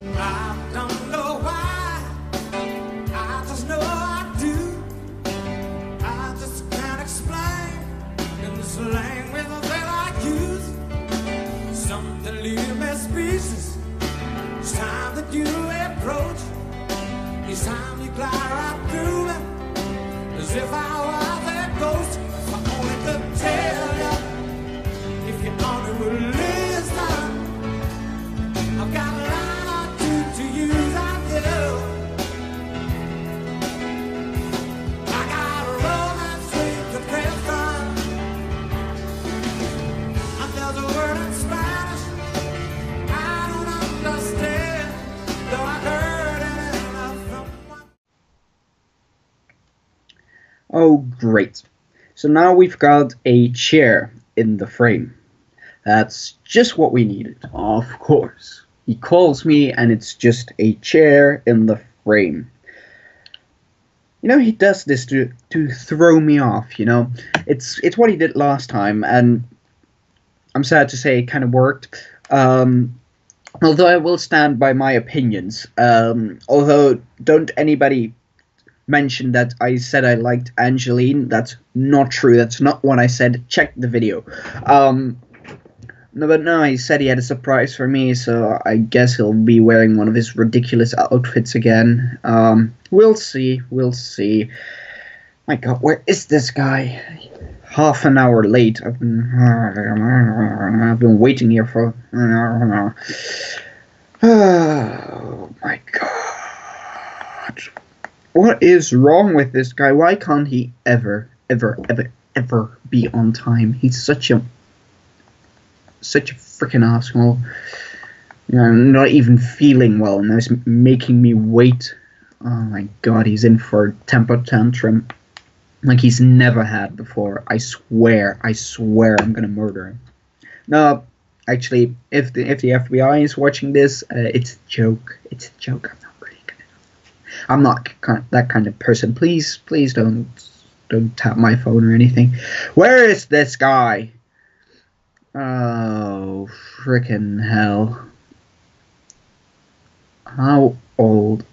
I don't know why, I just know I do. I just can't explain in the slang with that I use. Something leaving me speechless. It's time that you approach. It's time you glide right through me, as if I was a ghost. If I only could tell you, if you only would listen. I've got a line or two to use, I do. I got a romance sweet to Preston. And there's a word in Spanish I don't understand, though I heard it enough from one. Oh, great. So now we've got a chair in the frame. That's just what we needed, of course. He calls me and it's just a chair in the frame. You know, he does this to throw me off, you know. It's what he did last time, and I'm sad to say it kind of worked. Although I will stand by my opinions. Although, don't anybody mention that I said I liked Angeline. That's not true. That's not what I said. Check the video. No, but no, he said he had a surprise for me, so I guess he'll be wearing one of his ridiculous outfits again. We'll see, we'll see. My god, where is this guy? Half an hour late. I've been waiting here for... Oh, my god. What is wrong with this guy? Why can't he ever be on time? He's such a freaking asshole. You know, not even feeling well, and he's making me wait. Oh my god, he's in for a temper tantrum like he's never had before. I swear I'm gonna murder him. No, actually, if the FBI is watching this, it's a joke. It's a joke. I'm not that kind of person. Please don't tap my phone or anything. Where is this guy? Oh, frickin' hell. How old?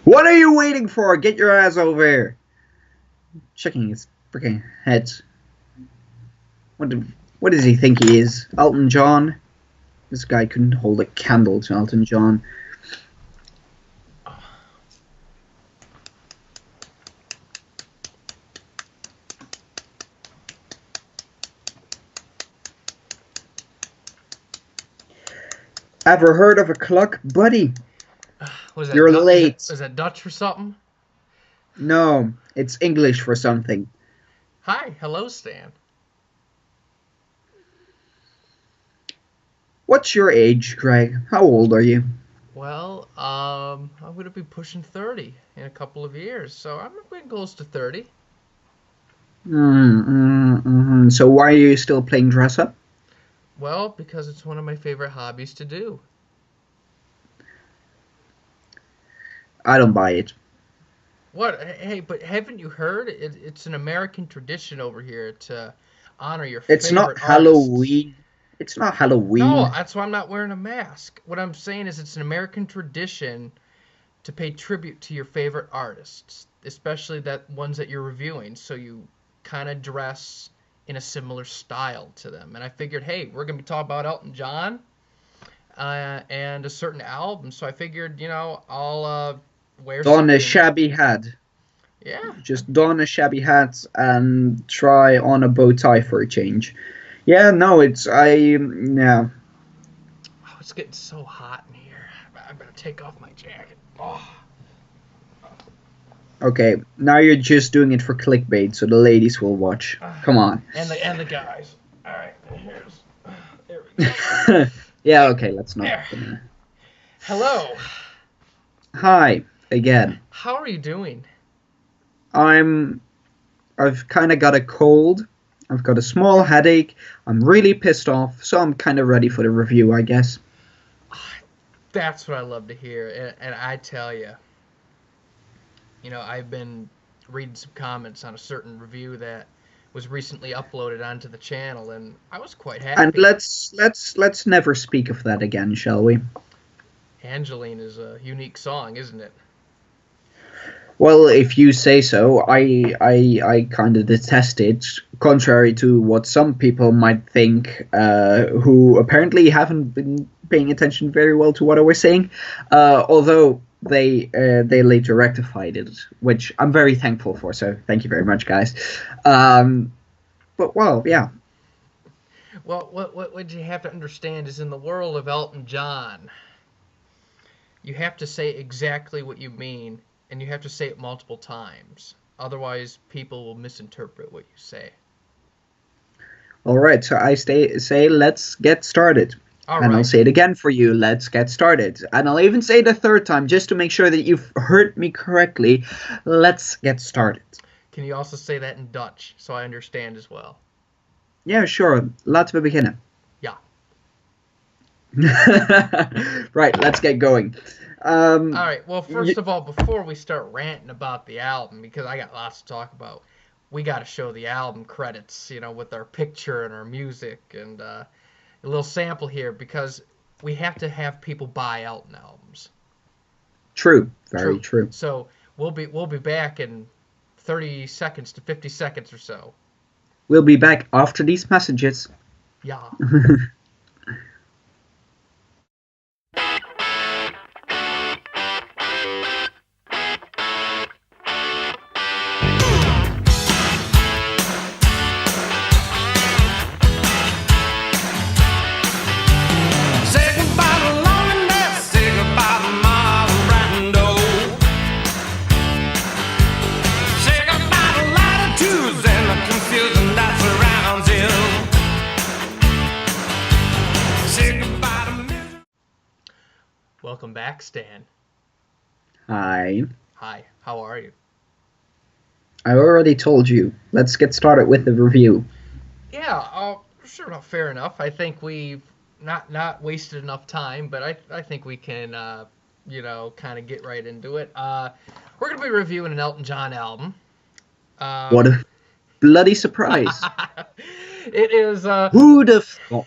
What are you waiting for? Get your ass over here. Checking his frickin' head. What does he think he is? Elton John? This guy couldn't hold a candle to Elton John. Ever heard of a clock, buddy? You're late. Is that Dutch or something? No, it's English for something. Hi, hello, Stan. What's your age, Greg? How old are you? Well, I'm going to be pushing 30 in a couple of years, so I'm getting close to 30. So why are you still playing dress up? Well, because it's one of my favorite hobbies to do. I don't buy it. What? Hey, but haven't you heard? It's an American tradition over here to honor your favorite It's not artists. Halloween. It's not Halloween. No, that's why I'm not wearing a mask. What I'm saying is it's an American tradition to pay tribute to your favorite artists, especially that ones that you're reviewing. So you kind of dress in a similar style to them. And I figured, hey, we're going to be talking about Elton John and a certain album. So I figured, you know, I'll wear Don a something. shabby hat. Yeah. Just don a shabby hat and try on a bow tie for a change. Yeah, no, yeah. Oh, it's getting so hot in here. I'm going to take off my jacket. Oh. Okay, now you're just doing it for clickbait, so the ladies will watch. Come on. And the guys. All right, there we go. Yeah, okay, let's not. There. Hello. Hi, again. How are you doing? I've kind of got a cold. I've got a small headache. I'm really pissed off, so I'm kind of ready for the review, I guess. That's what I love to hear, and I tell you, you know, I've been reading some comments on a certain review that was recently uploaded onto the channel, and I was quite And happy. let's never speak of that again, shall we? Angeline is a unique song, isn't it? Well, if you say so, I kind of detest it, contrary to what some people might think, who apparently haven't been paying attention very well to what I was saying. Although they later rectified it, which I'm very thankful for. So thank you very much, guys. But well, yeah, Well, what you have to understand is in the world of Elton John, you have to say exactly what you mean, and you have to say it multiple times. Otherwise, people will misinterpret what you say. all right. So say let's get started. All And I'll right. say it again for you. Let's get started. And I'll even say it a third time just to make sure that you've heard me correctly. Let's get started. Can you also say that in Dutch so I understand as well? Ja, sure. Laten we beginnen. Ja. Right, let's get going. All right. Well, first of all, before we start ranting about the album, because I got lots to talk about, we got to show the album credits, with our picture and our music and a little sample here, because we have to have people buy Elton albums. True. Very true. So we'll be back in 30 seconds to 50 seconds or so. We'll be back after these messages. Yeah. Say goodbye to loneliness, say goodbye to Marlon Brando. Say goodbye to latitudes and the confusion that surrounds you. Say goodbye to misery. Welcome back, Stan. Hi. Hi. How are you? I already told you. Let's get started with the review. Yeah. Sure. Fair enough. I think we've not wasted enough time, but I think we can kind of get right into it. We're gonna be reviewing an Elton John album. What a bloody surprise. It is. Who'd have thought?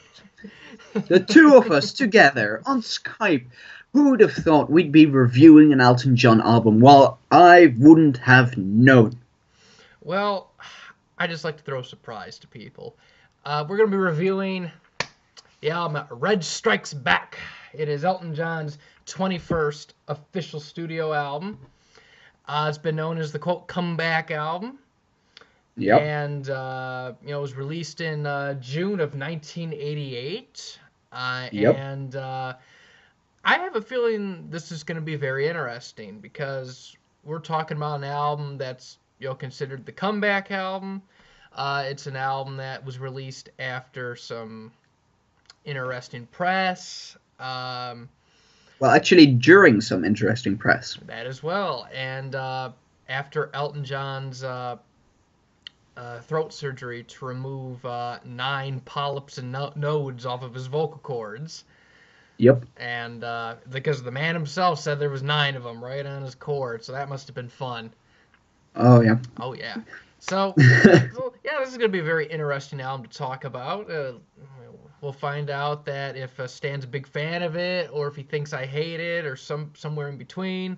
The two of us together on Skype. Who'd have thought we'd be reviewing an Elton John album? Well, I wouldn't have known. Well, I just like to throw a surprise to people. We're gonna be reviewing the album Reg Strikes Back. It is Elton John's 21st official studio album. It's been known as the quote comeback album. Yep. And it was released in June of 1988. Yep. And I have a feeling this is going to be very interesting because we're talking about an album that's considered the comeback album. It's an album that was released after some interesting press. Well, actually, during some interesting press. That as well. And after Elton John's throat surgery to remove 9 polyps and nodes off of his vocal cords. Yep. And because the man himself said there was 9 of them right on his cord, so that must have been fun. Oh, yeah. Oh, yeah. So, yeah, this is going to be a very interesting album to talk about. We'll find out that if Stan's a big fan of it, or if he thinks I hate it, or somewhere in between.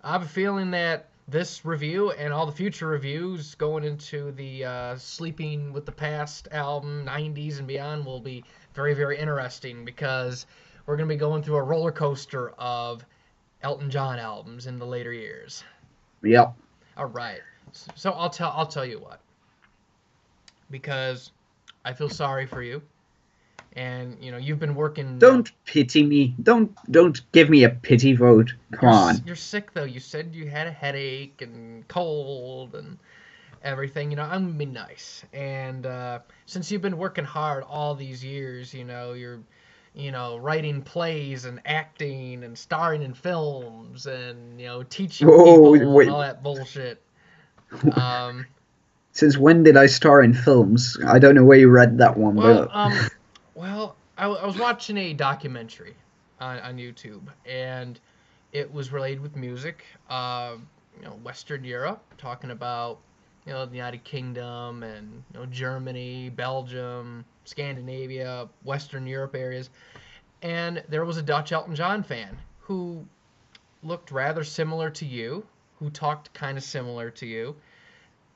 I have a feeling that this review and all the future reviews going into the Sleeping with the Past album, 90s and beyond, will be very, very interesting because we're going to be going through a roller coaster of Elton John albums in the later years. Yep. All right. So I'll tell you what. Because I feel sorry for you. And you've been working. Don't pity me. Don't give me a pity vote. Come on. You're sick though. You said you had a headache and cold and everything. I'm gonna be nice. And since you've been working hard all these years, you're writing plays and acting and starring in films and teaching people and all that bullshit. Since when did I star in films? I don't know where you read that one. Well, I was watching a documentary on YouTube, and it was related with music. Western Europe, talking about the United Kingdom and Germany, Belgium, Scandinavia, Western Europe areas. And there was a Dutch Elton John fan who looked rather similar to you, who talked kind of similar to you.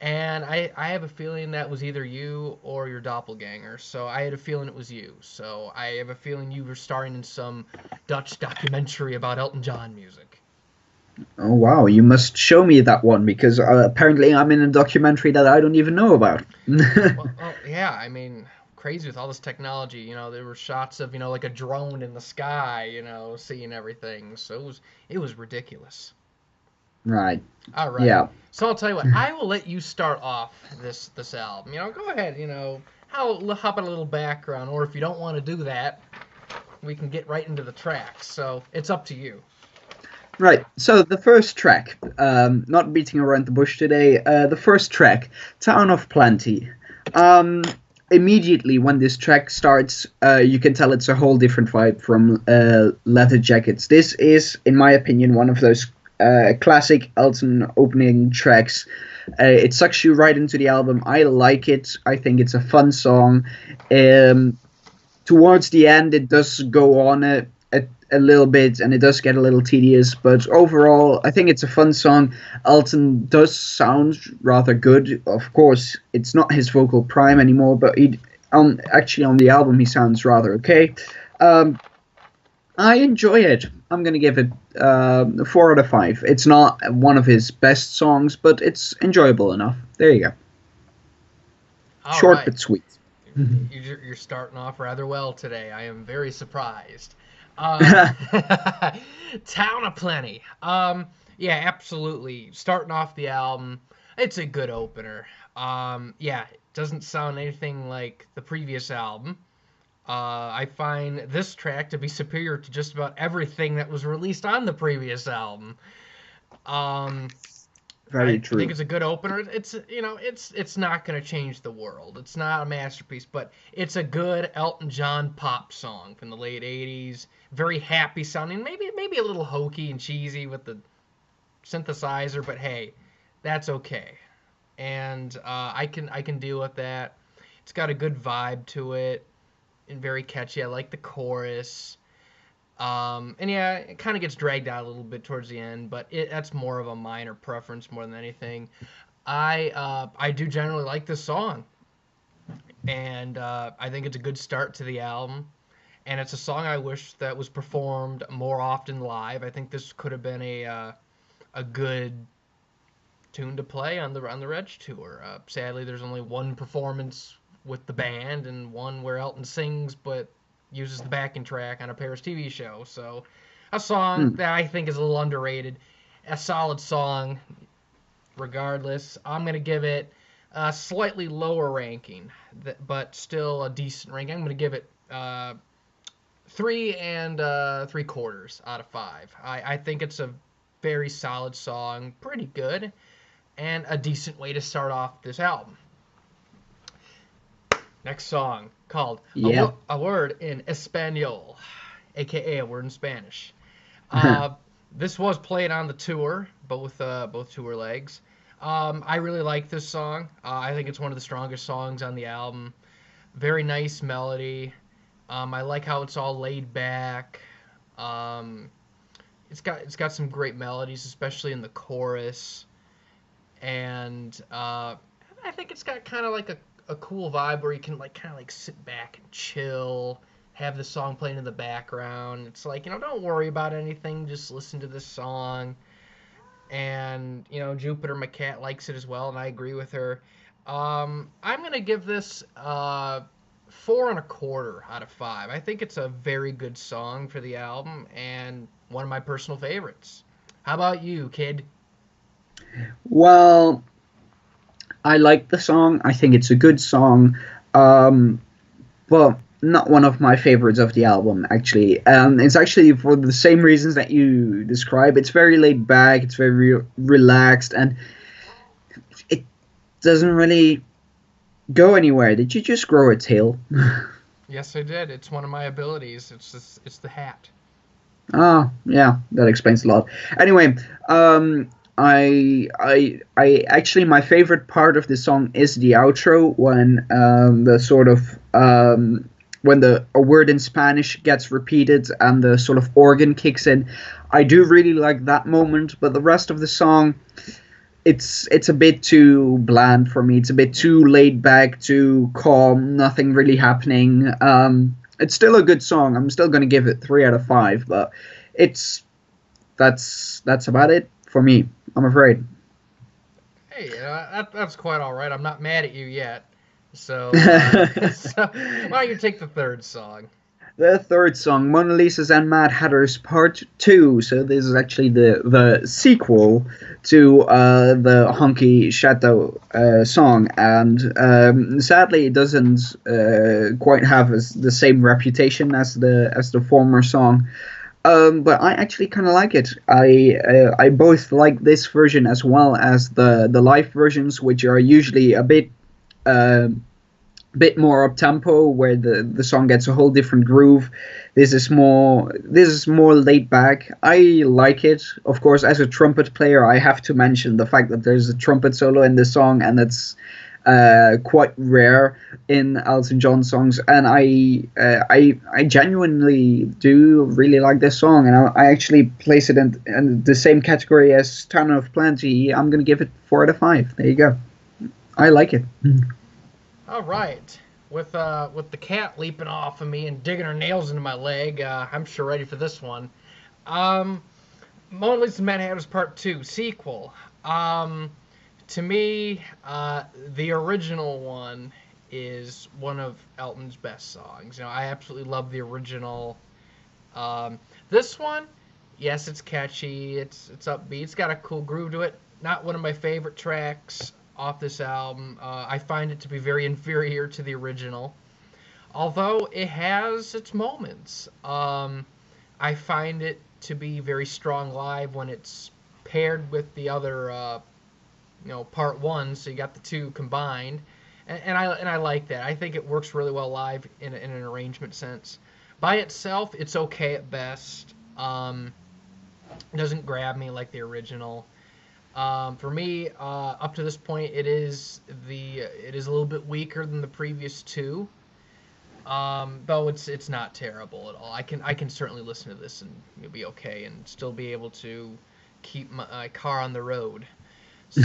And I have a feeling that was either you or your doppelganger. So I had a feeling it was you. So I have a feeling you were starring in some Dutch documentary about Elton John music. Oh wow, you must show me that one because apparently I'm in a documentary that I don't even know about. Well, yeah, I mean, crazy with all this technology. There were shots of like a drone in the sky, seeing everything. So it was ridiculous. Right. All right. Yeah. So I'll tell you what. I will let you start off this album. Go ahead. How about a little background, or if you don't want to do that, we can get right into the tracks. So it's up to you. Right, so the first track, not beating around the bush today, the first track, Town of Plenty. Immediately when this track starts, you can tell it's a whole different vibe from Leather Jackets. This is, in my opinion, one of those classic Elton opening tracks. It sucks you right into the album. I like it. I think it's a fun song. Towards the end, it does go on a little bit, and it does get a little tedious, but overall, I think it's a fun song. Elton does sound rather good. Of course, it's not his vocal prime anymore, but actually on the album, he sounds rather okay. I enjoy it. I'm going to give it 4 out of 5. It's not one of his best songs, but it's enjoyable enough. There you go. All Short right. but sweet. You're starting off rather well today. I am very surprised. Town of Plenty. Yeah, absolutely. Starting off the album, it's a good opener. Yeah, it doesn't sound anything like the previous album. I find this track to be superior to just about everything that was released on the previous album. Very I true. think it's a good opener. It's not going to change the world. It's not a masterpiece, but it's a good Elton John pop song from the late '80s. Very happy sounding, maybe a little hokey and cheesy with the synthesizer, but hey, that's okay. And I can deal with that. It's got a good vibe to it and very catchy. I like the chorus. And yeah, it kind of gets dragged out a little bit towards the end, but that's more of a minor preference more than anything. I do generally like this song, and I think it's a good start to the album. And it's a song I wish that was performed more often live. I think this could have been a good tune to play on the Reg tour. Sadly, there's only one performance with the band and one where Elton sings, but uses the backing track on a Paris TV show. So a song that I think is a little underrated. A solid song regardless. I'm going to give it a slightly lower ranking, but still a decent ranking. I'm going to give it 3 3/4 out of 5. I think it's a very solid song, pretty good, and a decent way to start off this album. Next song called A Word in Espanol, aka a word in Spanish. This was played on the tour, both tour legs. I really like this song. I think it's one of the strongest songs on the album. Very nice melody. I like how it's all laid back. It's got some great melodies, especially in the chorus, and I think it's got kind of like a cool vibe where you can kind of sit back and chill, have the song playing in the background. It's like, don't worry about anything, just listen to this song. And Jupiter McCat likes it as well, and I agree with her. I'm gonna give this 4 1/4 out of 5. I think it's a very good song for the album and one of my personal favorites. How about you, kid? Well, I like the song. I think it's a good song, but not one of my favorites of the album, actually. It's actually for the same reasons that you describe. It's very laid back, it's very relaxed, and it doesn't really go anywhere. Did you just grow a tail? Yes, I did. It's one of my abilities. It's the hat. Ah, yeah, that explains a lot. Anyway, I actually, my favorite part of the song is the outro when the sort of when a word in Spanish gets repeated and the sort of organ kicks in. I do really like that moment, but the rest of the song, it's a bit too bland for me. It's a bit too laid back, too calm, nothing really happening. It's still a good song. I'm still gonna give it 3 out of 5, but it's that's about it for me, I'm afraid. Hey, that's quite all right. I'm not mad at you yet. So, so why don't you take the third song? The third song, Mona Lisa's and Mad Hatter's Part 2. So this is actually the sequel to the Honky Chateau song. And sadly, it doesn't quite have the same reputation as the former song. But I actually kind of like it. I both like this version as well as the live versions, which are usually a bit more up tempo, where the song gets a whole different groove. This is more laid back. I like it. Of course, as a trumpet player, I have to mention the fact that there's a trumpet solo in this song, and it's quite rare in Elton John songs. And I genuinely do really like this song, and I actually place it in the same category as Town of Plenty. I'm gonna give it 4 out of 5. There you go. I like it. All right. With the cat leaping off of me and digging her nails into my leg, I'm sure ready for this one. Mona Lisa Mad Hatter's Part 2 sequel. To me, the original one is one of Elton's best songs. You know, I absolutely love the original. This one, yes, it's catchy. It's upbeat. It's got a cool groove to it. Not one of my favorite tracks off this album. I find it to be very inferior to the original, although it has its moments. I find it to be very strong live when it's paired with the other, part 1. So you got the two combined, and I like that. I think it works really well live in an arrangement sense. By itself, it's okay at best. It doesn't grab me like the original. For me, up to this point, it is a little bit weaker than the previous two. Though it's not terrible at all. I can certainly listen to this and it'll be okay and still be able to keep my car on the road. So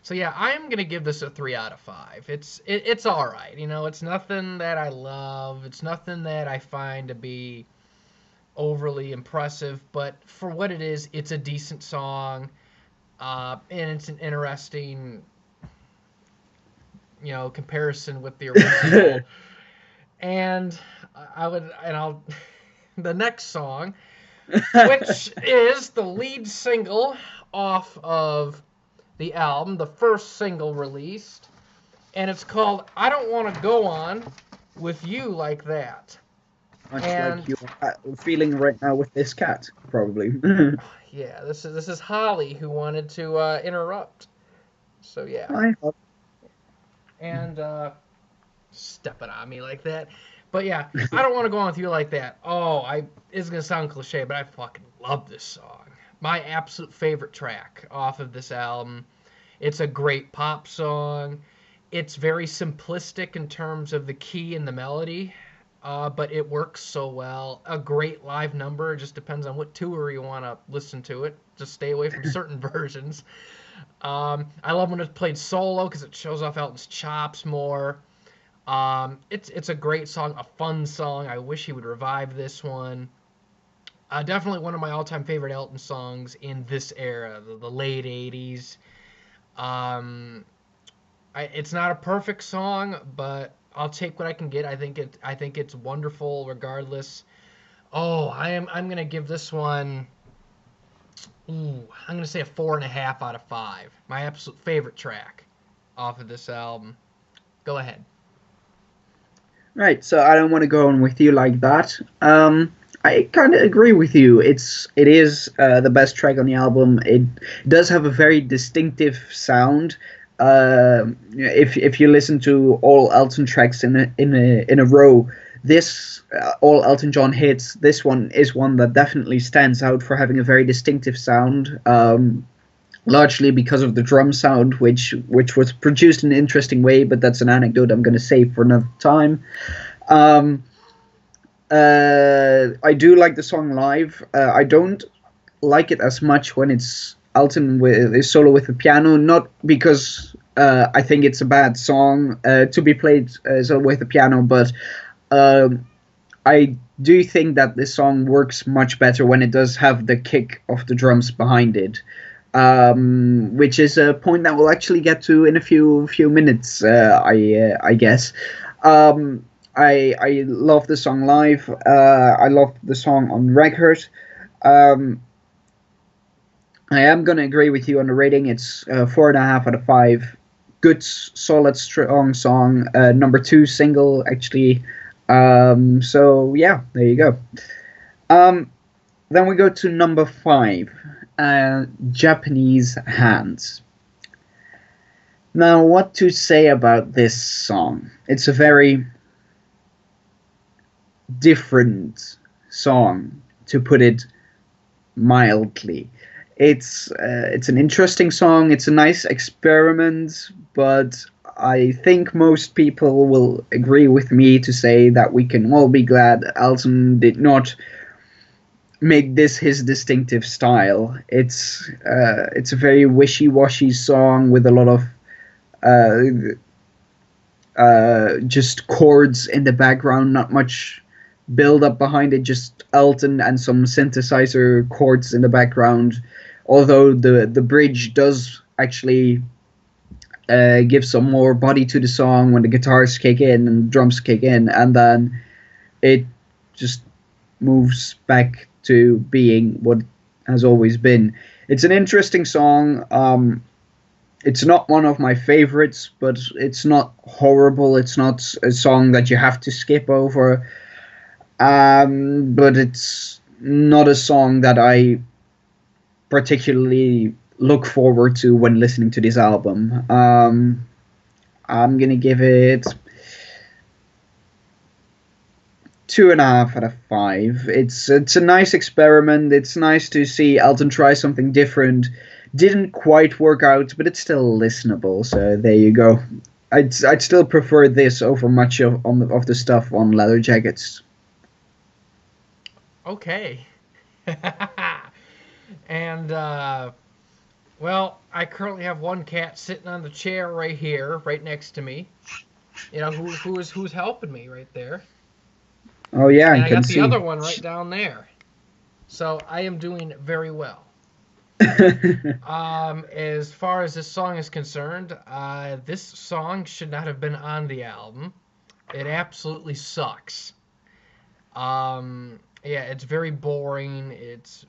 so yeah, I'm gonna give this a 3 out of 5. It's all right. You know, it's nothing that I love. It's nothing that I find to be overly impressive, but for what it is, it's a decent song, and it's an interesting, comparison with the original. And I'll the next song, which is the lead single off of the album, the first single released, and it's called "I Don't Want to Go On with You Like That." Much like you're feeling right now with this cat, probably. Yeah, this is Holly who wanted to interrupt. So yeah. Hi. And stepping on me like that. But yeah, I don't want to go on with you like that. It's gonna sound cliche, but I fucking love this song. My absolute favorite track off of this album. It's a great pop song. It's very simplistic in terms of the key and the melody. But it works so well. A great live number. It just depends on what tour you want to listen to it. Just stay away from certain versions. I love when it's played solo because it shows off Elton's chops more. It's a great song, a fun song. I wish he would revive this one. Definitely one of my all-time favorite Elton songs in this era, the late 80s. It's not a perfect song, but I'll take what I can get. I think it's wonderful regardless. I'm gonna give this one. I'm gonna say a 4.5 out of 5. My absolute favorite track off of this album. Go ahead. Right, so I don't want to go on with you like that. I kind of agree with you. It is the best track on the album. It does have a very distinctive sound. if you listen to all Elton tracks in a row, this all Elton John hits, this one is one that definitely stands out for having a very distinctive sound. Largely because of the drum sound, which was produced in an interesting way, but that's an anecdote I'm going to save for another time. I do like the song live. I don't like it as much when it's Elton with his solo with the piano, not because I think it's a bad song to be played solo with the piano, but I do think that this song works much better when it does have the kick of the drums behind it. Which is a point that we'll actually get to in a few minutes, I guess. I love the song live. I love the song on record. I am gonna agree with you on the rating. It's 4.5 out of 5. Good, solid, strong song. Number 2 single, actually. So yeah, there you go. Then we go to number 5. Japanese Hands. Now, what to say about this song? It's a very different song, to put it mildly. It's an interesting song. It's a nice experiment, but I think most people will agree with me to say that we can all be glad Elton did not make this his distinctive style. It's a very wishy-washy song with a lot of just chords in the background, not much build up behind it, just Elton and some synthesizer chords in the background. Although the bridge does actually give some more body to the song when the guitars kick in and drums kick in, and then it just moves back to being what has always been. It's an interesting song. It's not one of my favorites, but it's not horrible. It's not a song that you have to skip over. But it's not a song that I particularly look forward to when listening to this album. I'm gonna give it 2.5 out of 5. It's a nice experiment. It's nice to see Elton try something different. Didn't quite work out, but it's still listenable. So there you go. I'd still prefer this over much of the stuff on Leather Jackets. Okay. And well, I currently have one cat sitting on the chair right here, right next to me. You know who's helping me right there. Oh yeah, And I I can got see. the other one right down there. So I am doing very well. As far as this song is concerned, this song should not have been on the album. It absolutely sucks. Yeah, it's very boring. It's,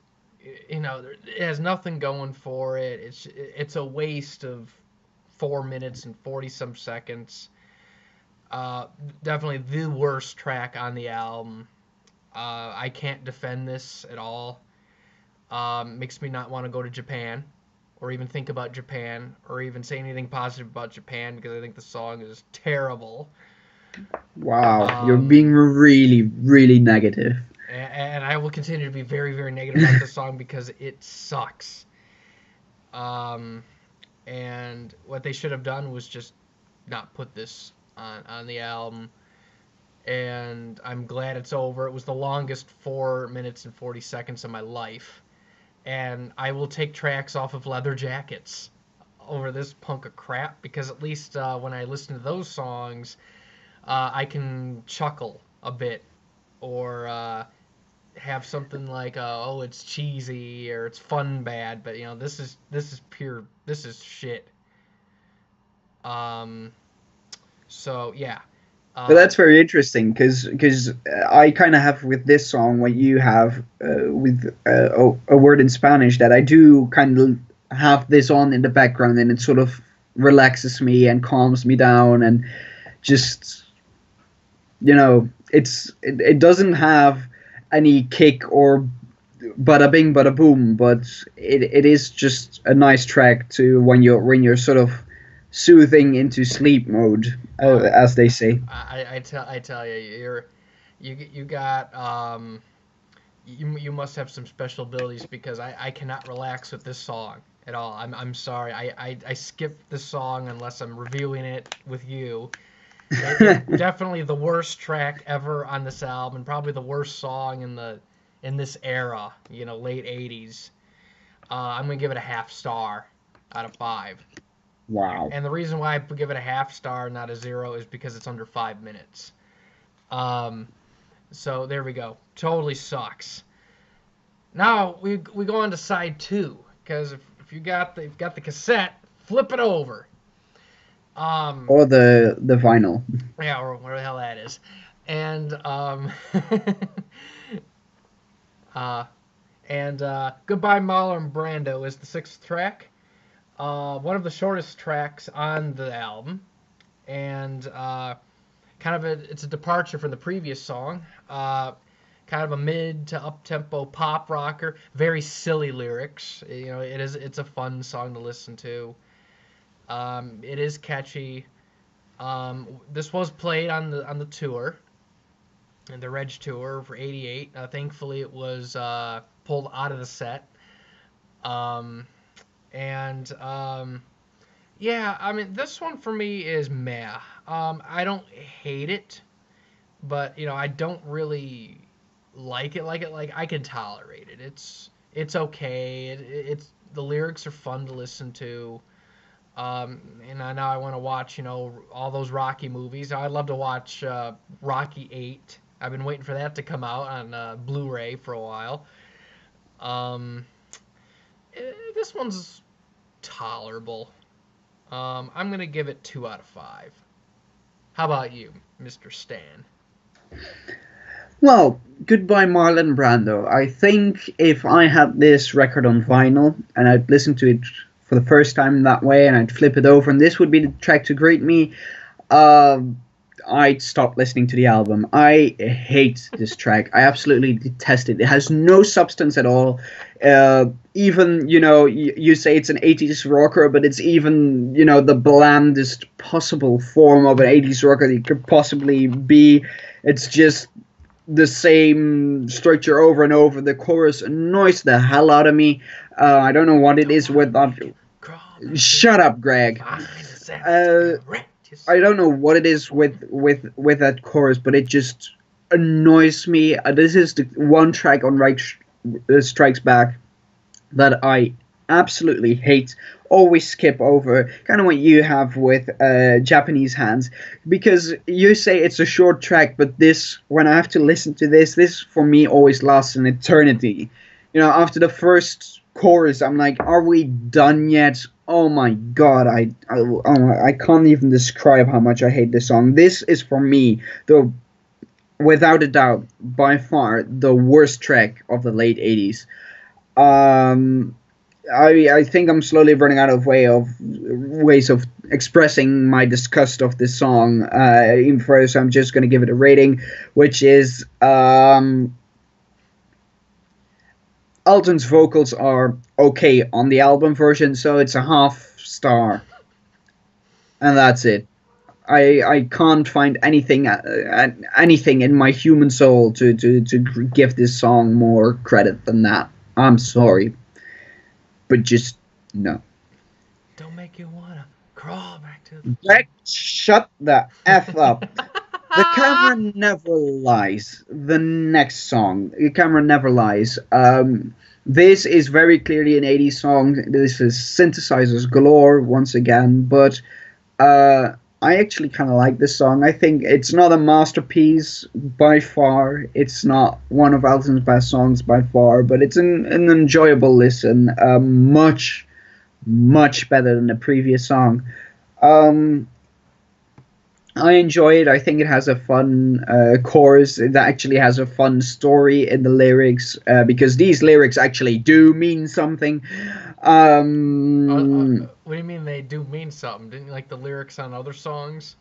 you know, it has nothing going for it. It's a waste of 4 minutes and 40 some seconds. Definitely the worst track on the album. I can't defend this at all. Makes me not want to go to Japan, or even think about Japan, or even say anything positive about Japan, because I think the song is terrible. Wow, you're being really, really negative. And I will continue to be very, very negative about this song because it sucks. And what they should have done was just not put this on the album. And I'm glad it's over. It was the longest 4 minutes and 40 seconds of my life. And I will take tracks off of Leather Jackets over this punk of crap, because at least when I listen to those songs, I can chuckle a bit, or have something like, oh, it's cheesy, or it's fun bad. But you know, this is shit. So yeah. But that's very interesting, because I kind of have with this song what you have with a word in Spanish, that I do kind of have this on in the background, and it sort of relaxes me and calms me down, and just, you know, it doesn't have any kick or bada bing bada boom, but it is just a nice track to when you're sort of soothing into sleep mode, as they say. I tell you, you got you must have some special abilities because I cannot relax with this song at all. I'm sorry. I skip this song unless I'm reviewing it with you. It's definitely the worst track ever on this album, and probably the worst song in this era. You know, late '80s. I'm gonna give it a half star out of 5. Wow. And the reason why I give it a half star, not a 0, is because it's under 5 minutes. So there we go. Totally sucks. Now we go on to side 2, because if you've got the cassette, flip it over. Or the vinyl. Yeah, or whatever the hell that is. And Goodbye Marlon Brando is the 6th track. One of the shortest tracks on the album, and it's a departure from the previous song. Kind of a mid to up tempo pop rocker, very silly lyrics. You know, it's a fun song to listen to. It is catchy. This was played on the tour, the Reg tour for '88. Thankfully, it was pulled out of the set. Yeah, I mean, this one for me is meh. I don't hate it, but you know, I don't really like it. Like I can tolerate it. It's okay. It's the lyrics are fun to listen to. And now I want to watch, you know, all those Rocky movies. I'd love to watch Rocky 8. I've been waiting for that to come out on Blu-ray for a while. This one's tolerable. I'm going to give it 2 out of 5. How about you, Mr. Stan? Well, Goodbye Marlon Brando. I think if I had this record on vinyl and I'd listen to it for the first time that way and I'd flip it over and this would be the track to greet me, I'd stop listening to the album. I hate this track. I absolutely detest it. It has no substance at all. Even, you know, you say it's an 80s rocker, but it's even, you know, the blandest possible form of an 80s rocker that it could possibly be. It's just the same structure over and over. The chorus annoys the hell out of me. I don't know what it is with that. Shut up, Greg. I don't know what it is with that chorus, but it just annoys me. This is the one track on Right Strikes Back that I absolutely hate. Always skip over, kind of what you have with Japanese Hands, because you say it's a short track, but this, when I have to listen to this for me always lasts an eternity. You know, after the first chorus, I'm like, are we done yet? Oh my god, I can't even describe how much I hate this song. This is for me, though, without a doubt, by far the worst track of the late 80s. I think I'm slowly running out of ways of expressing my disgust of this song. Even further, so I'm just going to give it a rating, which is Alton's vocals are okay on the album version, so it's a half star, and that's it. I can't find anything in my human soul to give this song more credit than that. I'm sorry, but just no. Don't make you wanna crawl back to the... Greg, shut the F up. The Camera Never Lies. The next song, The Camera Never Lies. This is very clearly an 80s song. This is synthesizers galore once again, but I actually kind of like this song. I think it's not a masterpiece by far. It's not one of Alton's best songs by far, but it's an enjoyable listen. Much, much better than the previous song. I enjoy it. I think it has a fun chorus. It actually has a fun story in the lyrics, because these lyrics actually do mean something. What do you mean they do mean something? Didn't you like the lyrics on other songs?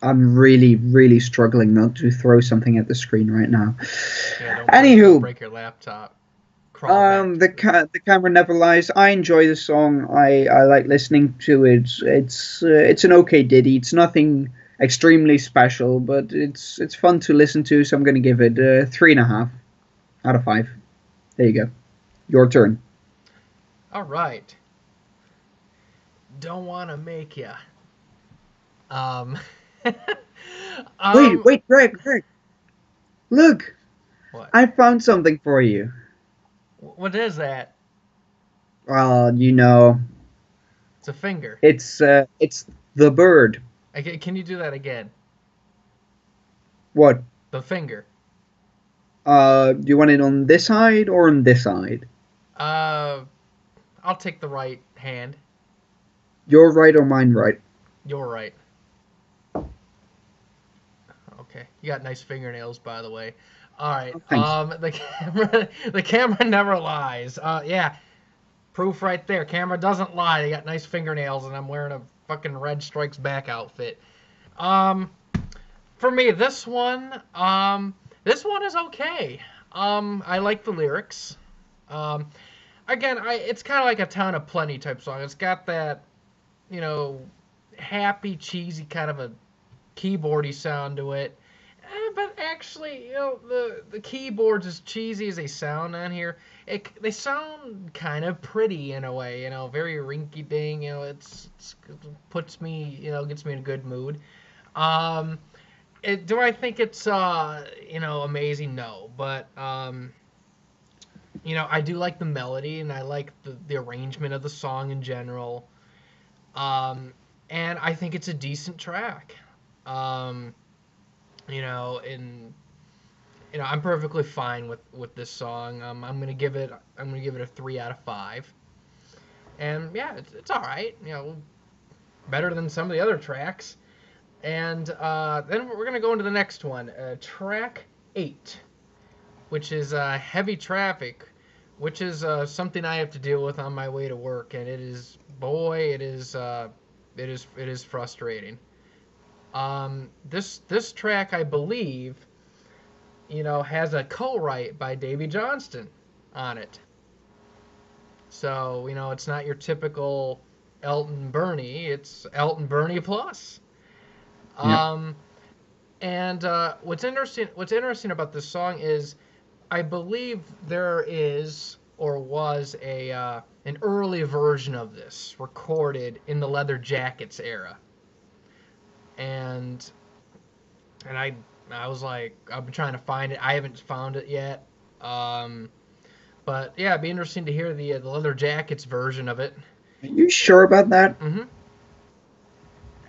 I'm really, really struggling not to throw something at the screen right now. Yeah, Anywho, break your laptop. crawl back to The camera never lies. I enjoy the song. I like listening to it. It's an okay ditty. It's nothing extremely special, but it's fun to listen to. So I'm gonna give it 3.5 out of 5. There you go. Your turn. All right. Don't want to make ya. Um, Wait, Greg. Look, What? I found something for you. What is that? Well, you know, It's a finger. it's the bird. Okay, can you do that again? What? The finger. Do you want it on this side or on this side? I'll take the right hand. Your right or mine right? You're right. Okay, you got nice fingernails, by the way. All right. Oh, thanks. The camera never lies. Yeah, proof right there. Camera doesn't lie. They got nice fingernails, and I'm wearing a fucking Red Strikes Back outfit. For me, this one is okay. I like the lyrics. Again, it's kind of like a Town of Plenty type song. It's got that, you know, happy, cheesy kind of a keyboardy sound to it. But actually, you know, the keyboards, as cheesy as they sound on here, they sound kind of pretty in a way, you know, very rinky-dink, you know, it's puts me, you know, gets me in a good mood. Do I think it's, you know, amazing? No, but, you know, I do like the melody, and I like the arrangement of the song in general. And I think it's a decent track. You know, I'm perfectly fine with this song. I'm gonna give it a 3 out of 5. And yeah, it's all right. You know, better than some of the other tracks. And then we're gonna go into the next one, track 8, which is Heavy Traffic, which is something I have to deal with on my way to work, and it is frustrating. This track, I believe, you know, has a co-write by Davy Johnston on it. So, you know, it's not your typical Elton Bernie, it's Elton Bernie plus. Yeah. And what's interesting about this song is, I believe there is or was an early version of this recorded in the Leather Jackets era. And I was like, I've been trying to find it. I haven't found it yet. But yeah, it'd be interesting to hear the Leather Jackets version of it. Are you sure about that? Mm-hmm.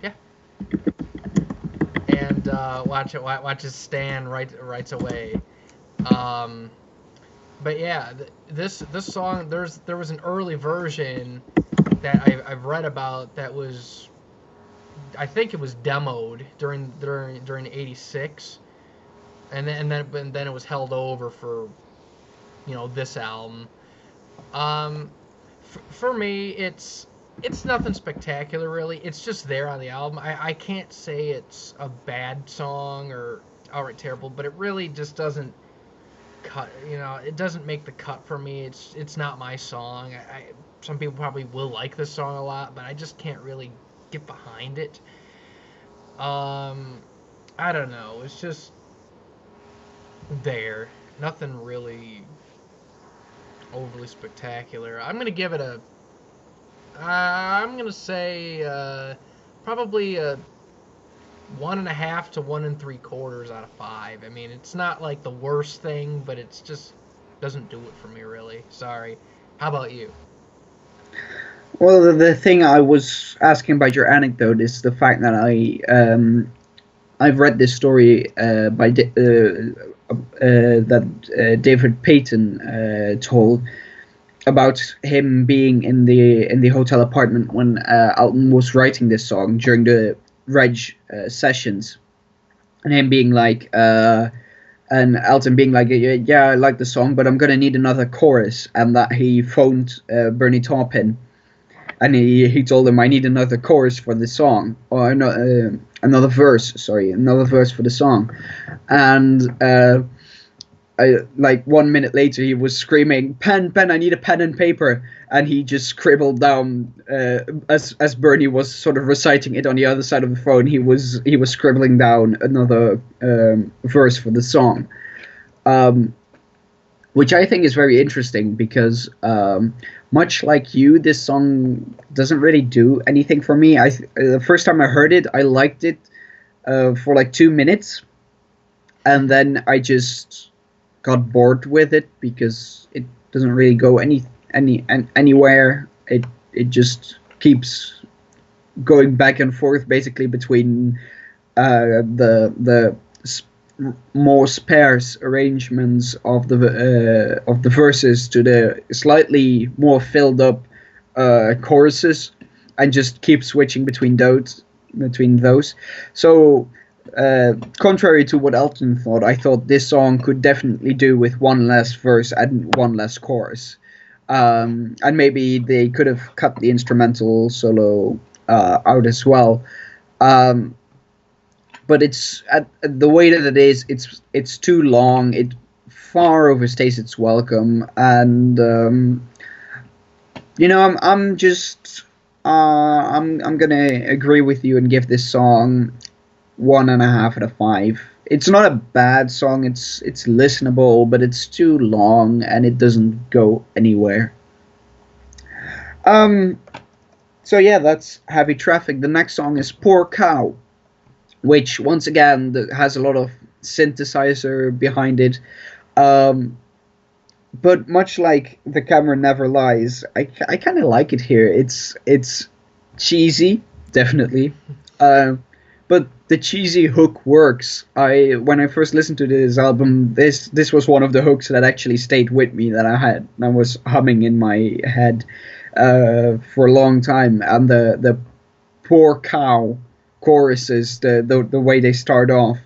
Yeah. And watch it stand right away. But yeah, this song, there was an early version that I've read about that was, I think it was demoed during '86, and then it was held over for, you know, this album. For me, it's nothing spectacular really. It's just there on the album. I can't say it's a bad song or outright terrible, but it really just doesn't cut. You know, it doesn't make the cut for me. It's not my song. Some people probably will like this song a lot, but I just can't really get behind it. I don't know. It's just there. Nothing really overly spectacular. I'm gonna give it a. I'm gonna say probably a 1.5 to 1 3/4 out of 5. I mean, it's not like the worst thing, but it's just doesn't do it for me really. Sorry. How about you? Well, the thing I was asking about your anecdote is the fact that I've read this story that David Payton told about him being in the hotel apartment when Elton was writing this song during the Reg sessions, and him being like, and Elton being like, yeah, I like the song, but I'm gonna need another chorus, and that he phoned Bernie Taupin, and he told him, I need another chorus for the song, or another verse for the song, and like 1 minute later, he was screaming, "Pen, pen! I need a pen and paper!" And he just scribbled down, as Bernie was sort of reciting it on the other side of the phone. He was scribbling down another verse for the song, um, which I think is very interesting because, much like you, this song doesn't really do anything for me. The first time I heard it, I liked it for like 2 minutes, and then I just got bored with it because it doesn't really go anywhere. It just keeps going back and forth basically between the more sparse arrangements of the verses to the slightly more filled up choruses, and just keep switching between those. So, contrary to what Elton thought, I thought this song could definitely do with one less verse and one less chorus. And maybe they could have cut the instrumental solo out as well. Um, but it's the way that it is. It's too long. It far overstays its welcome, and I'm just I'm gonna agree with you and give this song 1.5 out of 5. It's not a bad song. It's listenable, but it's too long and it doesn't go anywhere. Um. So yeah, that's Heavy Traffic. The next song is Poor Cow, which once again has a lot of synthesizer behind it. Um, but much like The Camera Never Lies, I kind of like it here. It's cheesy, definitely, uh, but the cheesy hook works. When I first listened to this album, this was one of the hooks that actually stayed with me, that I was humming in my head for a long time, and the poor cow choruses, the way they start off,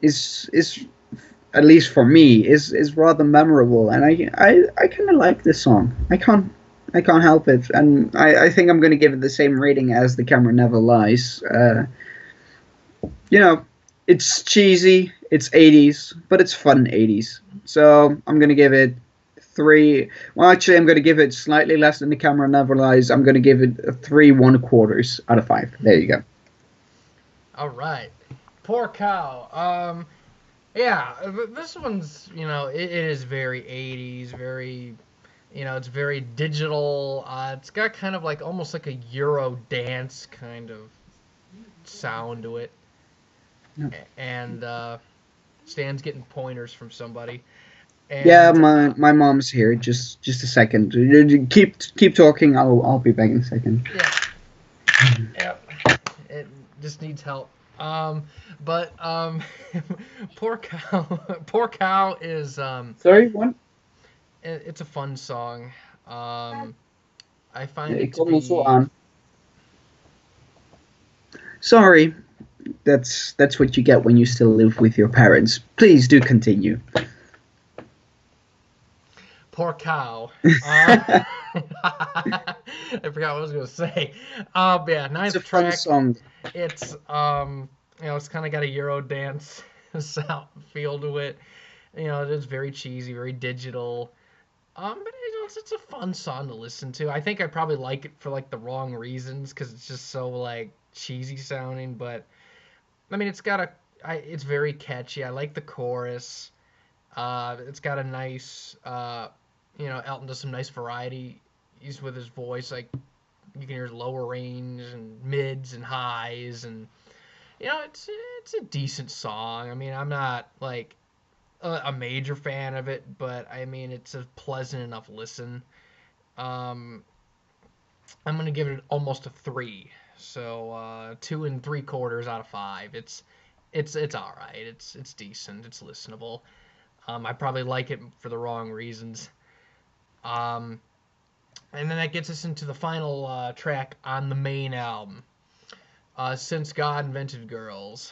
is at least for me is rather memorable, and I kind of like this song. I can't help it, and I think I'm going to give it the same rating as The Camera Never Lies. You know, it's cheesy, it's 80s, but it's fun 80s. So I'm going to give it three. Well, actually, I'm going to give it slightly less than The Camera Never Lies. I'm going to give it a 3 1/4 out of 5. There you go. All right. Poor cow. Yeah, this one's, it is very 80s, very, it's very digital. It's got kind of like almost like a Euro dance kind of sound to it. Yeah. And Stan's getting pointers from somebody. Yeah, And my mom's here. Just a second. Keep talking. I'll be back in a second. yeah, it just needs help. But poor cow, poor cow is Sorry, what? it's a fun song. I find Ik it to kom er zo be aan. Sorry, that's what you get when you still live with your parents. Please do continue. poor cow. I forgot what I was gonna say. Yeah, It's ninth a fun track. song. It's it's kind of got a Euro dance sound feel to it. It is very cheesy, very digital. But it's a fun song to listen to. I think I probably like it for like the wrong reasons because it's just so like cheesy sounding. But I mean, it's very catchy. I like the chorus. It's got a nice, Elton does some nice variety. He's with his voice, like you can hear lower range and mids and highs, and it's a decent song. I mean, I'm not like a major fan of it, but I mean, it's a pleasant enough listen. Um, I'm gonna give it almost a 3, so 2 3/4 out of 5. It's all right. It's decent. It's listenable. I probably like it for the wrong reasons. Um, and then that gets us into the final track on the main album, Since God Invented Girls.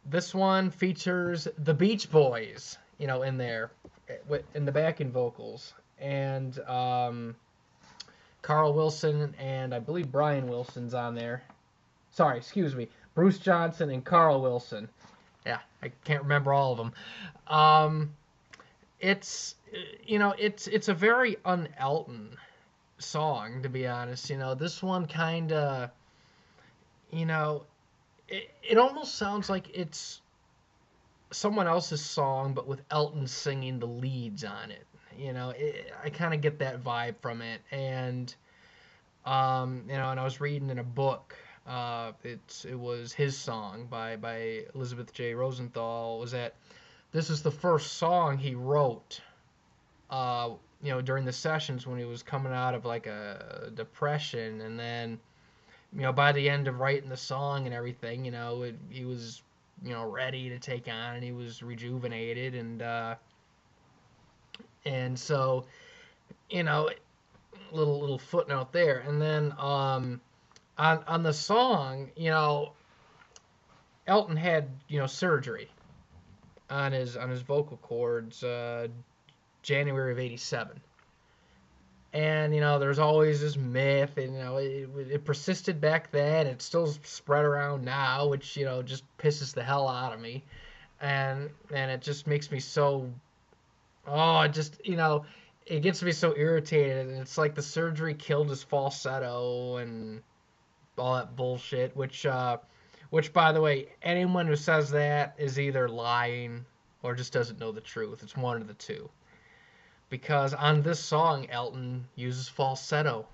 This one features the Beach Boys, in there, in the backing vocals, and Carl Wilson, and I believe Brian Wilson's on there. Sorry, excuse me, Bruce Johnson and Carl Wilson. Yeah, I can't remember all of them. Um, it's it's a very un-Elton song, to be honest. This one kind of, you know, it almost sounds like it's someone else's song, but with Elton singing the leads on it. I kind of get that vibe from it, and and I was reading in a book. It was his song by Elizabeth J. Rosenthal. Was that this is the first song he wrote. During the sessions when he was coming out of like a depression, and then by the end of writing the song and everything, he was ready to take on, and he was rejuvenated, and so little footnote there, and then on the song, Elton had surgery on his vocal cords, January of '87. And there's always this myth, and it persisted back then. It's still spread around now, which just pisses the hell out of me, and it just makes me so, it just it gets me so irritated. And it's like the surgery killed his falsetto and all that bullshit. Which by the way, anyone who says that is either lying or just doesn't know the truth. It's one of the two. Because on this song, Elton uses falsetto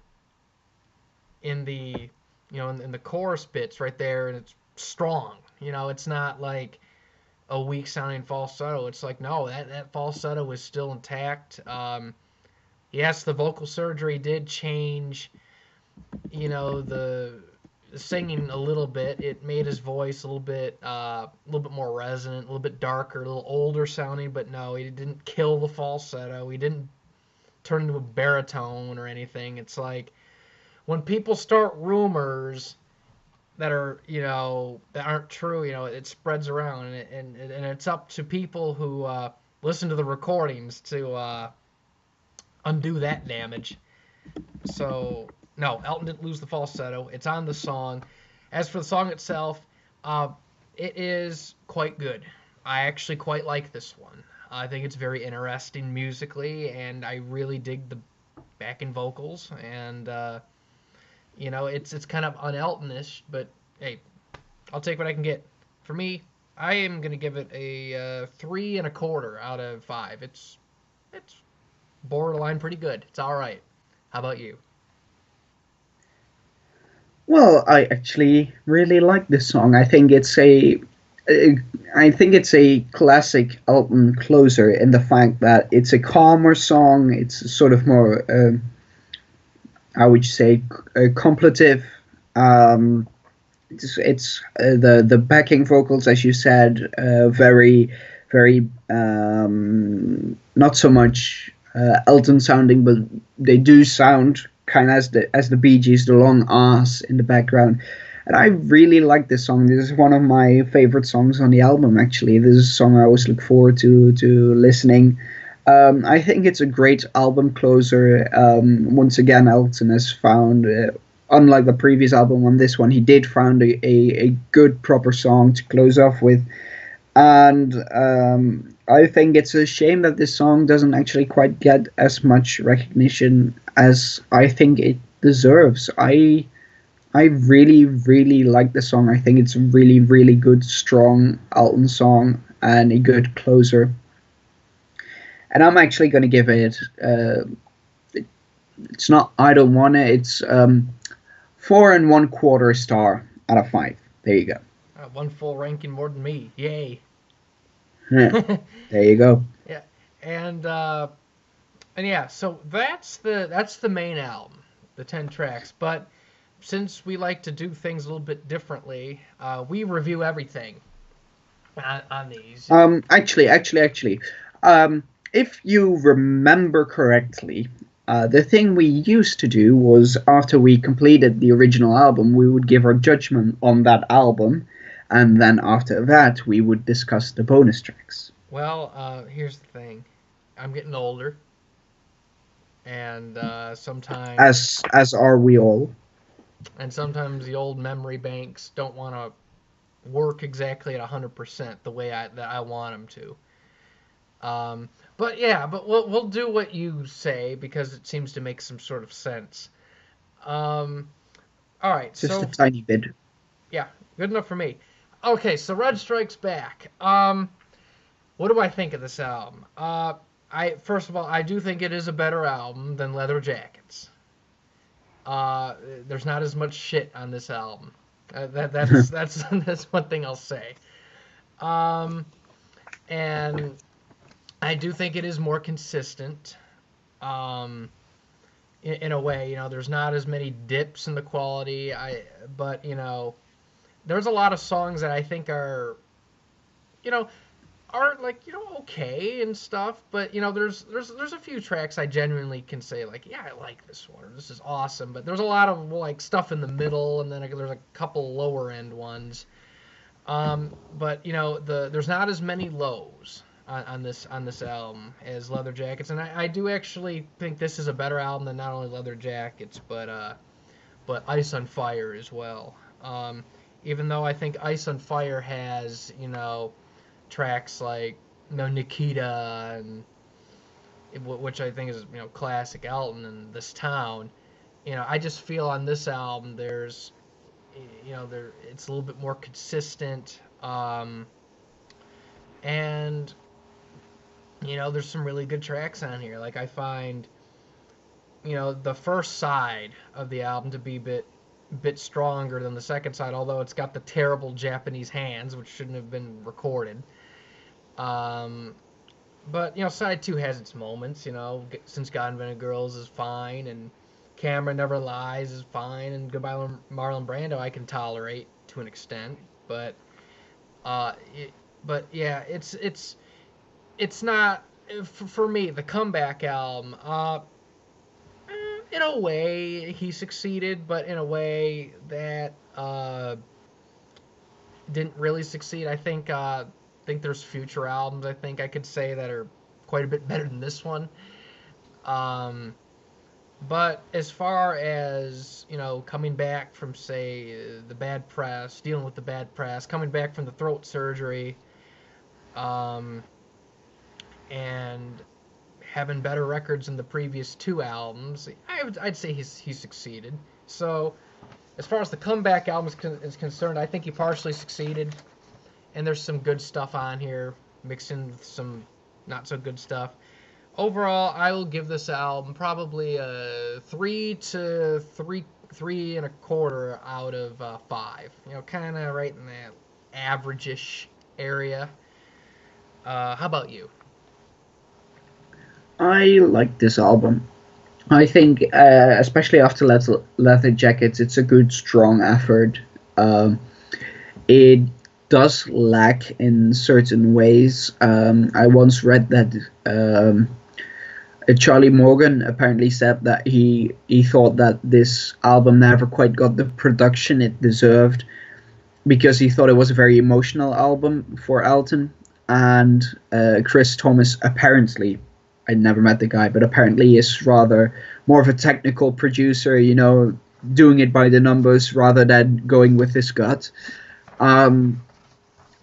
in the in the chorus bits right there, and it's strong. It's not like a weak sounding falsetto. It's like, no, that falsetto is still intact. Yes, the vocal surgery did change the singing a little bit. It made his voice a little bit more resonant, a little bit darker, a little older sounding. But no, he didn't kill the falsetto. He didn't turn into a baritone or anything. It's like when people start rumors that are that aren't true, it spreads around, and it's up to people who listen to the recordings to undo that damage. So no, Elton didn't lose the falsetto. It's on the song. As for the song itself, it is quite good. I actually quite like this one. I think it's very interesting musically, and I really dig the backing vocals. And it's kind of un-Elton-ish, but hey, I'll take what I can get. For me, I am gonna give it a 3.25 out of 5. It's borderline pretty good. It's all right. How about you? Well, I actually really like this song. I think it's a classic Elton closer in the fact that it's a calmer song. It's sort of more, how would you say, contemplative. The backing vocals, as you said, very very not so much Elton sounding, but they do sound kind of as the Bee Gees, the long R's in the background. And I really like this song. This is one of my favorite songs on the album, actually. This is a song I always look forward to listening. I think it's a great album closer. Once again, Elton has found, unlike the previous album, on this one, he did found a good, proper song to close off with. And I think it's a shame that this song doesn't actually quite get as much recognition as I think it deserves. I really, really like the song. I think it's a really, really good, strong Elton song and a good closer. And I'm actually going to give it, it's not I don't want it, it's 4.25 star out of 5. There you go. One full ranking more than me. Yay. Yeah, there you go. Yeah, and yeah, so that's the main album, the 10 tracks. But since we like to do things a little bit differently, we review everything on these. Actually, if you remember correctly, the thing we used to do was after we completed the original album, we would give our judgment on that album. And then after that, we would discuss the bonus tracks. Well, here's the thing. I'm getting older. And sometimes... As are we all. And sometimes the old memory banks don't want to work exactly at 100% the way that I want them to. But yeah, but we'll do what you say because it seems to make some sort of sense. Um, all right, Just a so tiny bit. yeah, good enough for me. Okay, so Red Strikes Back. What do I think of this album? I first of all, I do think it is a better album than Leather Jackets. Uh, there's not as much shit on this album. That's that's one thing I'll say. Um, and I do think it is more consistent. Um, in a way, there's not as many dips in the quality. But there's a lot of songs that I think you know, are like okay and stuff, but there's a few tracks I genuinely can say like, yeah, I like this one, or this is awesome. But there's a lot of like stuff in the middle, and then there's a couple lower end ones. But there's not as many lows on this album as Leather Jackets, and I do actually think this is a better album than not only Leather Jackets, but Ice on Fire as well. Even though I think Ice on Fire has tracks like Nikita, and which I think is classic Elton and This Town. I just feel on this album there's it's a little bit more consistent, and there's some really good tracks on here. Like I find the first side of the album to be bit stronger than the second side, although it's got the terrible Japanese hands which shouldn't have been recorded. But side two has its moments. Since God Invented Girls is fine, and Camera Never Lies is fine, and Goodbye Marlon Brando I can tolerate to an extent. But yeah, it's not for me the comeback album. In a way he succeeded, but in a way that didn't really succeed. I think there's future albums I think I could say that are quite a bit better than this one. But as far as coming back from say the bad press, dealing with the bad press, coming back from the throat surgery, and having better records than the previous two albums, I'd say he succeeded. So as far as the comeback album is concerned, I think he partially succeeded. And there's some good stuff on here, mixed in with some not so good stuff. Overall, I will give this album probably a 3 to 3.25 out of 5. Kind of right in that average-ish area. How about you? I like this album. I think, especially after Leather Jackets, it's a good, strong effort. It does lack in certain ways. I once read that Charlie Morgan apparently said that he thought that this album never quite got the production it deserved because he thought it was a very emotional album for Elton. And Chris Thomas apparently, I never met the guy, but apparently is rather more of a technical producer, doing it by the numbers rather than going with his gut. And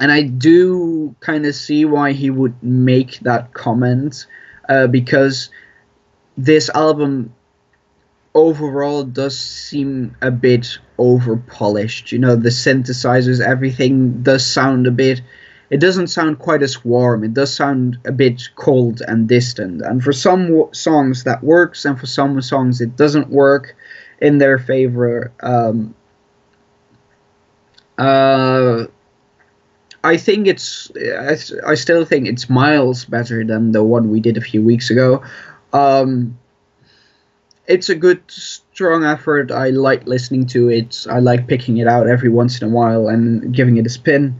I do kind of see why he would make that comment, because this album overall does seem a bit over-polished. The synthesizers, everything does sound a bit... It doesn't sound quite as warm. It does sound a bit cold and distant. And for some songs that works, and for some songs it doesn't work in their favor. I think I still think it's miles better than the one we did a few weeks ago. It's a good, strong effort. I like listening to it. I like picking it out every once in a while and giving it a spin.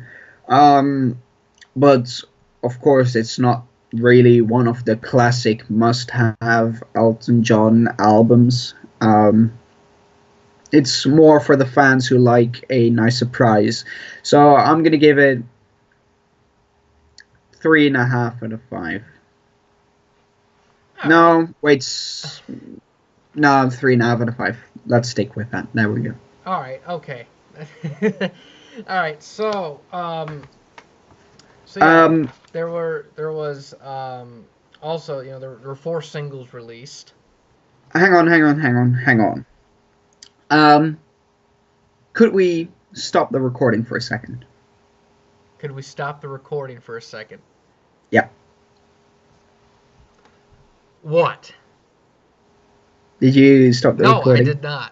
But of course, it's not really one of the classic must-have Elton John albums. It's more for the fans who like a nice surprise. So I'm gonna give it 3.5 out of 5. All No, right. wait. No, 3.5 out of 5. Let's stick with that. There we go. All right. Okay. All right, so yeah, Um, there was also, there were 4 singles released. hang on. Um, could we stop the recording for a second? Could we stop the recording for a second? Yeah. What? Did you stop the No, I recording? did not.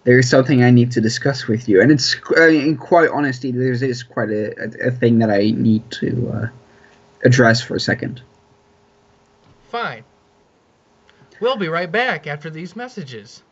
There is something I need to discuss with you, and it's in quite honesty, there's quite a thing that I need to address for a second. Fine. We'll be right back after these messages.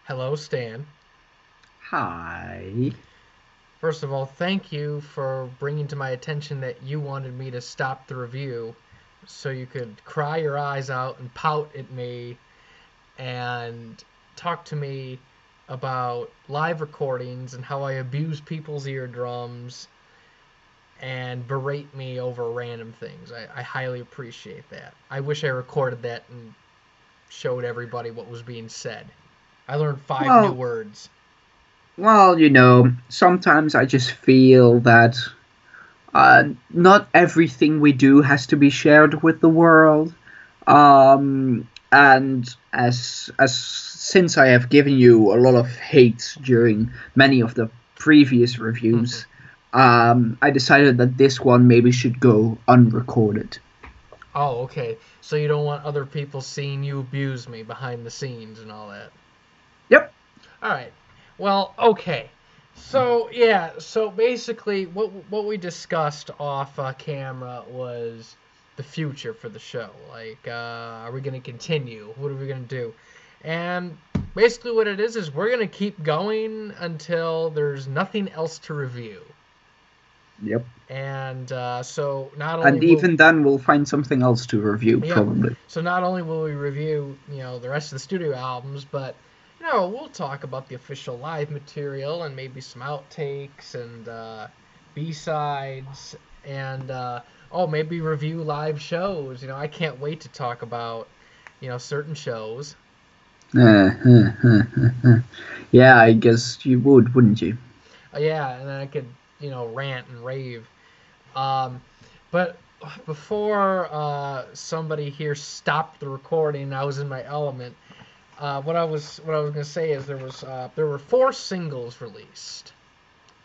Hello, Stan. Hi. First of all, thank you for bringing to my attention that you wanted me to stop the review so you could cry your eyes out and pout at me and talk to me about live recordings and how I abuse people's eardrums and berate me over random things. I highly appreciate that. I wish I recorded that and showed everybody what was being said. I learned 5 new Well, words. sometimes I just feel that not everything we do has to be shared with the world. And as since I have given you a lot of hate during many of the previous reviews, I decided that this one maybe should go unrecorded. Oh, okay. So you don't want other people seeing you abuse me behind the scenes and all that. Yep. All right. Well, okay. So yeah. So basically, what we discussed off camera was the future for the show. Like, are we gonna continue? What are we gonna do? And basically, what it is we're gonna keep going until there's nothing else to review. Yep. And so not only And will even then, we'll find something else to review, Yep. probably. So not only will we review, the rest of the studio albums, but we'll talk about the official live material and maybe some outtakes and B-sides and maybe review live shows. I can't wait to talk about, certain shows. Yeah, I guess you would, wouldn't you? Yeah, and then I could, rant and rave. But before somebody here stopped the recording, I was in my element. What I was gonna say is there were 4 singles released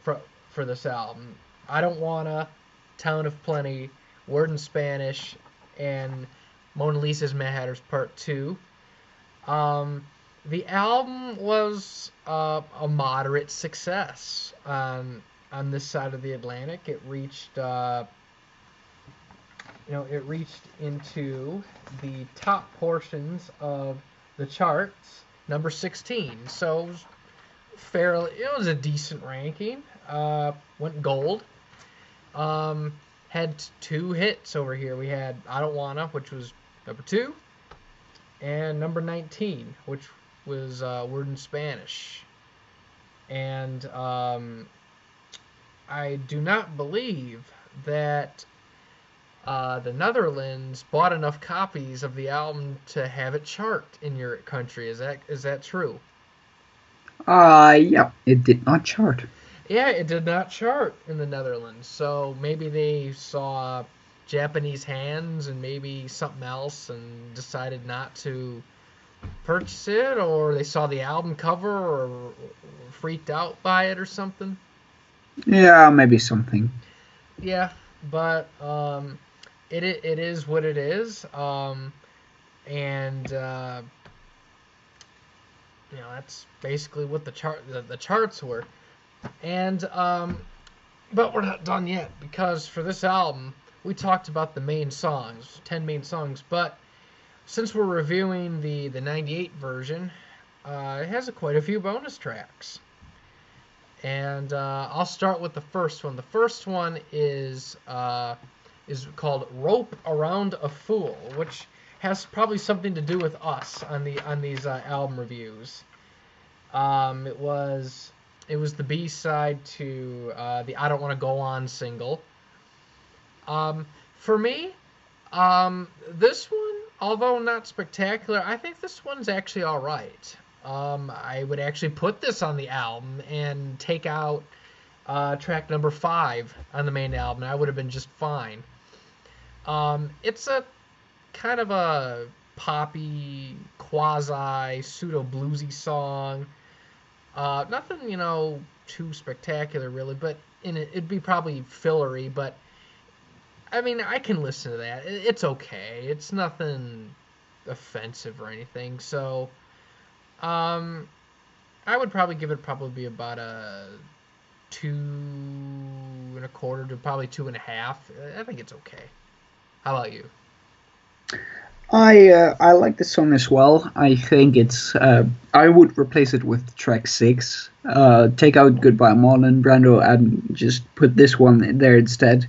for this album. I Don't Wanna, Town of Plenty, Word in Spanish, and Mona Lisa's Mad Hatter's Part 2. The album was a moderate success on this side of the Atlantic. It reached into the top portions of the charts, number 16. So it was a decent ranking. Went gold. Had 2 hits over here. We had I Don't Wanna, which was number 2, and number 19, which was Word in Spanish. And I do not believe that the Netherlands bought enough copies of the album to have it chart in your country. Is that true? Yeah, it did not chart. Yeah, it did not chart in the Netherlands. So maybe they saw Japanese hands and maybe something else and decided not to purchase it, or they saw the album cover or freaked out by it or something. Yeah, maybe something. Yeah, but it is what it is. And that's basically what the charts were. And but we're not done yet, because for this album we talked about the main songs, 10 main songs, but since we're reviewing the 98 version, it has quite a few bonus tracks. And I'll start with the first one. The first one is called "Rope Around a Fool," which has probably something to do with us on these album reviews. It was the B side to the "I Don't Want to Go On" single. For me, this one, although not spectacular, I think this one's actually all right. I would actually put this on the album and take out track number 5 on the main album. I would have been just fine. It's a kind of a poppy, quasi, pseudo bluesy song. Nothing, too spectacular really, but it'd be probably fillery. But I mean, I can listen to that. It's okay. It's nothing offensive or anything. So, um, I would probably give it probably about a 2.25 to probably 2.5. I think it's okay. How about you? I like the song as well. I think it's I would replace it with track 6. Take out Goodbye Marlon Brando and just put this one in there instead.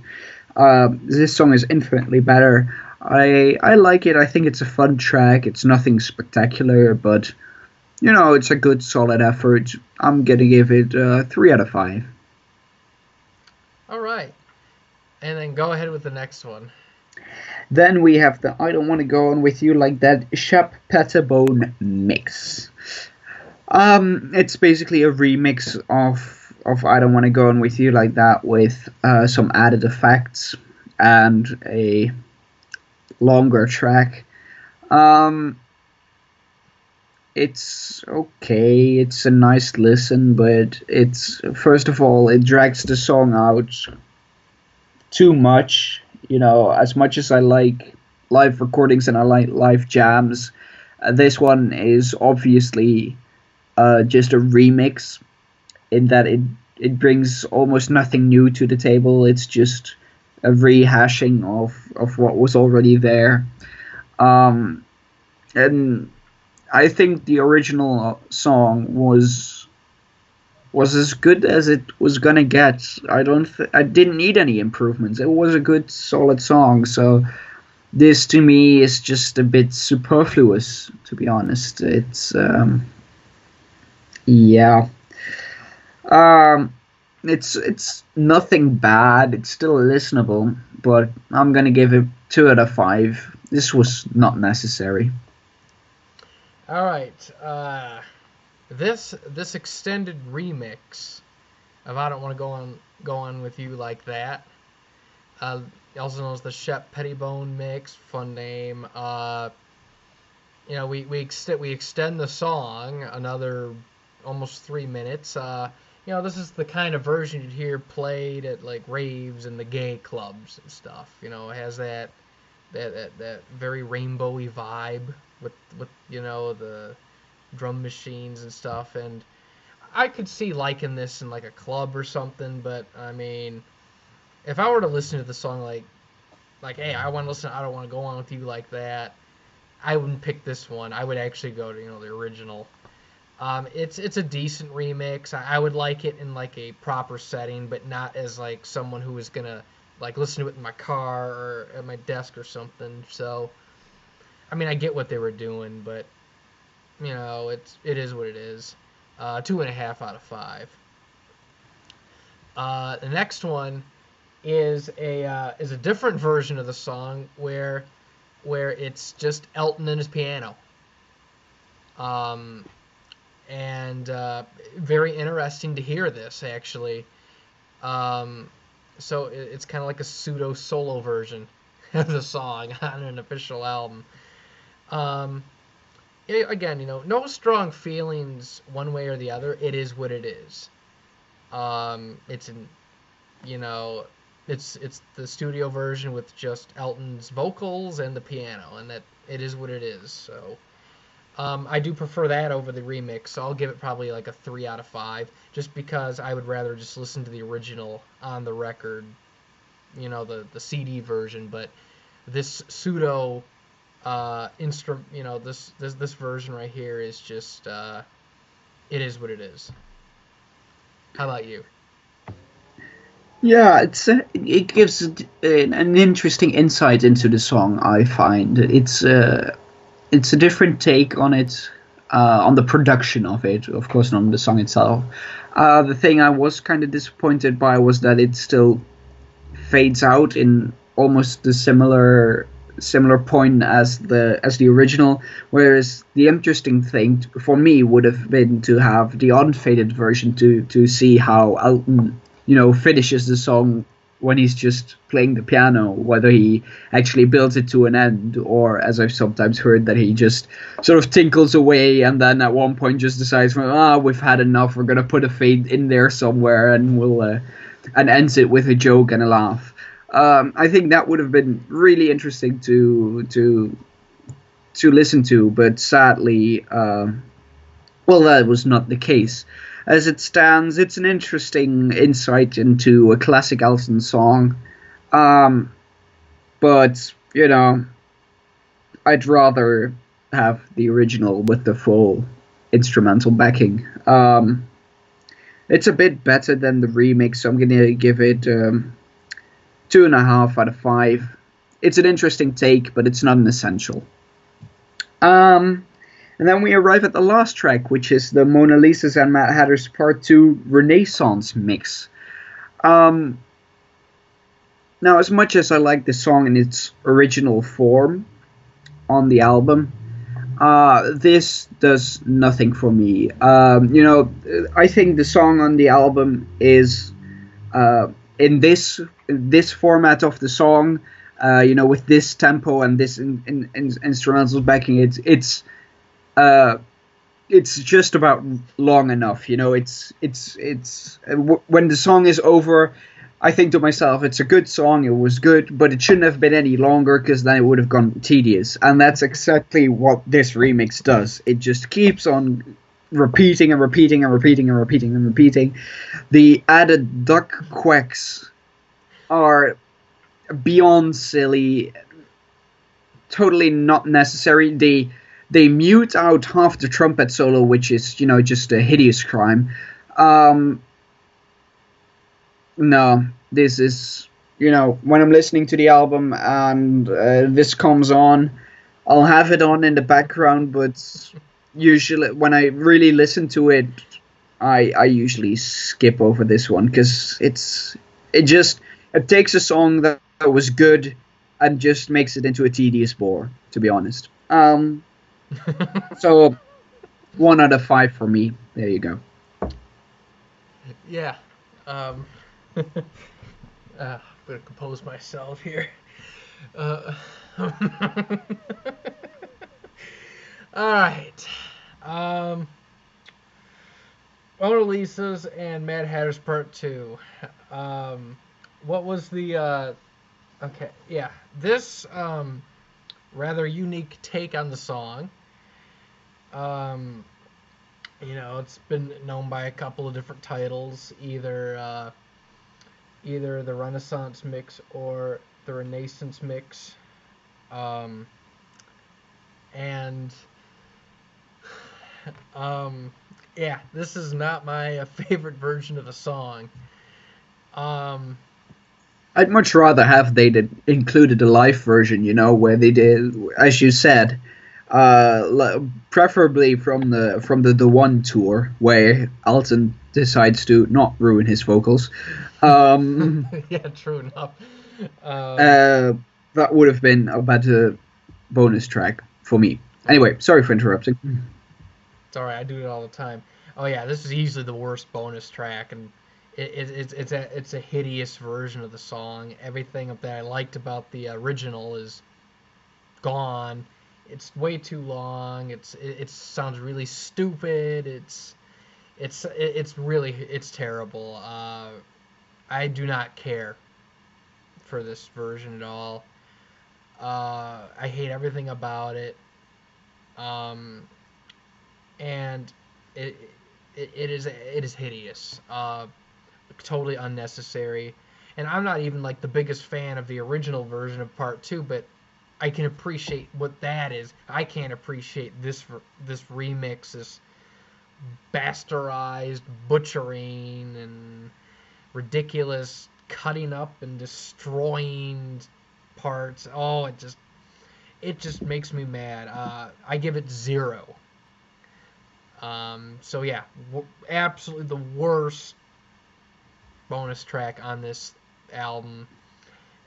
This song is infinitely better. I like it. I think it's a fun track. It's nothing spectacular, but it's a good solid effort. I'm gonna give it 3 out of 5. All right. And then go ahead with the next one. Then we have the I Don't Want to Go On With You Like That Shep Pettibone mix. It's basically a remix of I Don't Want to Go On With You Like That with some added effects and a longer track. It's okay. It's a nice listen, but it's first of all it drags the song out too much. As much as I like live recordings and I like live jams, this one is obviously just a remix in that it brings almost nothing new to the table. It's just a rehashing of what was already there. And I think the original song was as good as it was gonna get. I didn't need any improvements. It was a good, solid song. So this to me is just a bit superfluous, to be honest. It's yeah. It's nothing bad. It's still listenable, but I'm gonna give it 2 out of 5. This was not necessary. All right. This extended remix of "I Don't Want to Go On With You Like That," uh, also known as the Shep Pettibone mix, fun name. We extend the song another almost 3 minutes. This is the kind of version you'd hear played at like raves and the gay clubs and stuff. It has that very rainbowy vibe with the drum machines and stuff. And I could see liking this in like a club or something, but I mean, if I were to listen to the song like hey, I want to listen, I don't want to go on with you like that, I wouldn't pick this one. I would actually go to the original. It's a decent remix. I would like it in like a proper setting, but not as like someone who is gonna like listen to it in my car or at my desk or something. So I mean, I get what they were doing, but it is what it is. 2.5 out of 5. The next one is a different version of the song where it's just Elton and his piano. And very interesting to hear this, actually. So it's kind of like a pseudo solo version of the song on an official album. Again, no strong feelings one way or the other. It is what it is. It's the studio version with just Elton's vocals and the piano, and that it is what it is. So I do prefer that over the remix. So I'll give it probably like a 3 out of 5, just because I would rather just listen to the original on the record, the CD version. But this pseudo instrument, this version right here is just it is what it is. How about you? Yeah, it gives an interesting insight into the song. I find it's a different take on it, on the production of it, of course, not on the song itself. The thing I was kind of disappointed by was that it still fades out in almost the similar point as the original, whereas the interesting thing for me would have been to have the unfaded version to see how Elton finishes the song when he's just playing the piano, whether he actually builds it to an end, or, as I've sometimes heard, that he just sort of tinkles away and then at one point just decides, we've had enough, we're going to put a fade in there somewhere, and we'll and ends it with a joke and a laugh. I think that would have been really interesting to listen to, but sadly, that was not the case. As it stands, it's an interesting insight into a classic Elton song. But, I'd rather have the original with the full instrumental backing. It's a bit better than the remix, so I'm going to give it 2.5 out of 5. It's an interesting take, but it's not an essential. And then we arrive at the last track, which is the Mona Lisa's and Mad Hatter's Part 2 Renaissance mix. Now, as much as I like the song in its original form on the album, this does nothing for me. I think the song on the album is, in this format of the song, with this tempo and this instrumentals backing, it's just about long enough. It's when the song is over, I think to myself, it's a good song, it was good, but it shouldn't have been any longer, because then it would have gone tedious. And that's exactly what this remix does. It just keeps on repeating and repeating and repeating and repeating and repeating. The added duck quacks are beyond silly, totally not necessary. They mute out half the trumpet solo, which is, just a hideous crime. No, this is, when I'm listening to the album and this comes on, I'll have it on in the background, but usually when I really listen to it, I usually skip over this one, because it takes a song that was good and just makes it into a tedious bore, to be honest. So 1 out of 5 for me. There you go. Yeah. I'm gonna compose myself here. All right. Mona Lisa's and Mad Hatter's Part 2. What was the okay, yeah. This rather unique take on the song. It's been known by a couple of different titles, either the Renaissance mix or the Renaissance mix, yeah, this is not my favorite version of the song. I'd much rather have they included a live version, where they did, as you said, preferably from the One tour, where Elton decides to not ruin his vocals, Um, Yeah, true enough. uh, that would have been a better bonus track for me. Anyway, sorry for interrupting. It's alright, I do it all the time. Oh yeah, this is easily the worst bonus track, and it's a hideous version of the song. Everything that I liked about the original is gone. It's way too long. It sounds really stupid. It's terrible. I do not care for this version at all. I hate everything about it. Um, and it, it is hideous. Totally unnecessary. And I'm not even like the biggest fan of the original version of Part 2, but I can appreciate what that is. I can't appreciate this remix, this bastardized butchering and ridiculous cutting up and destroying parts. Oh, it just makes me mad. I give it 0. So yeah, absolutely the worst bonus track on this album,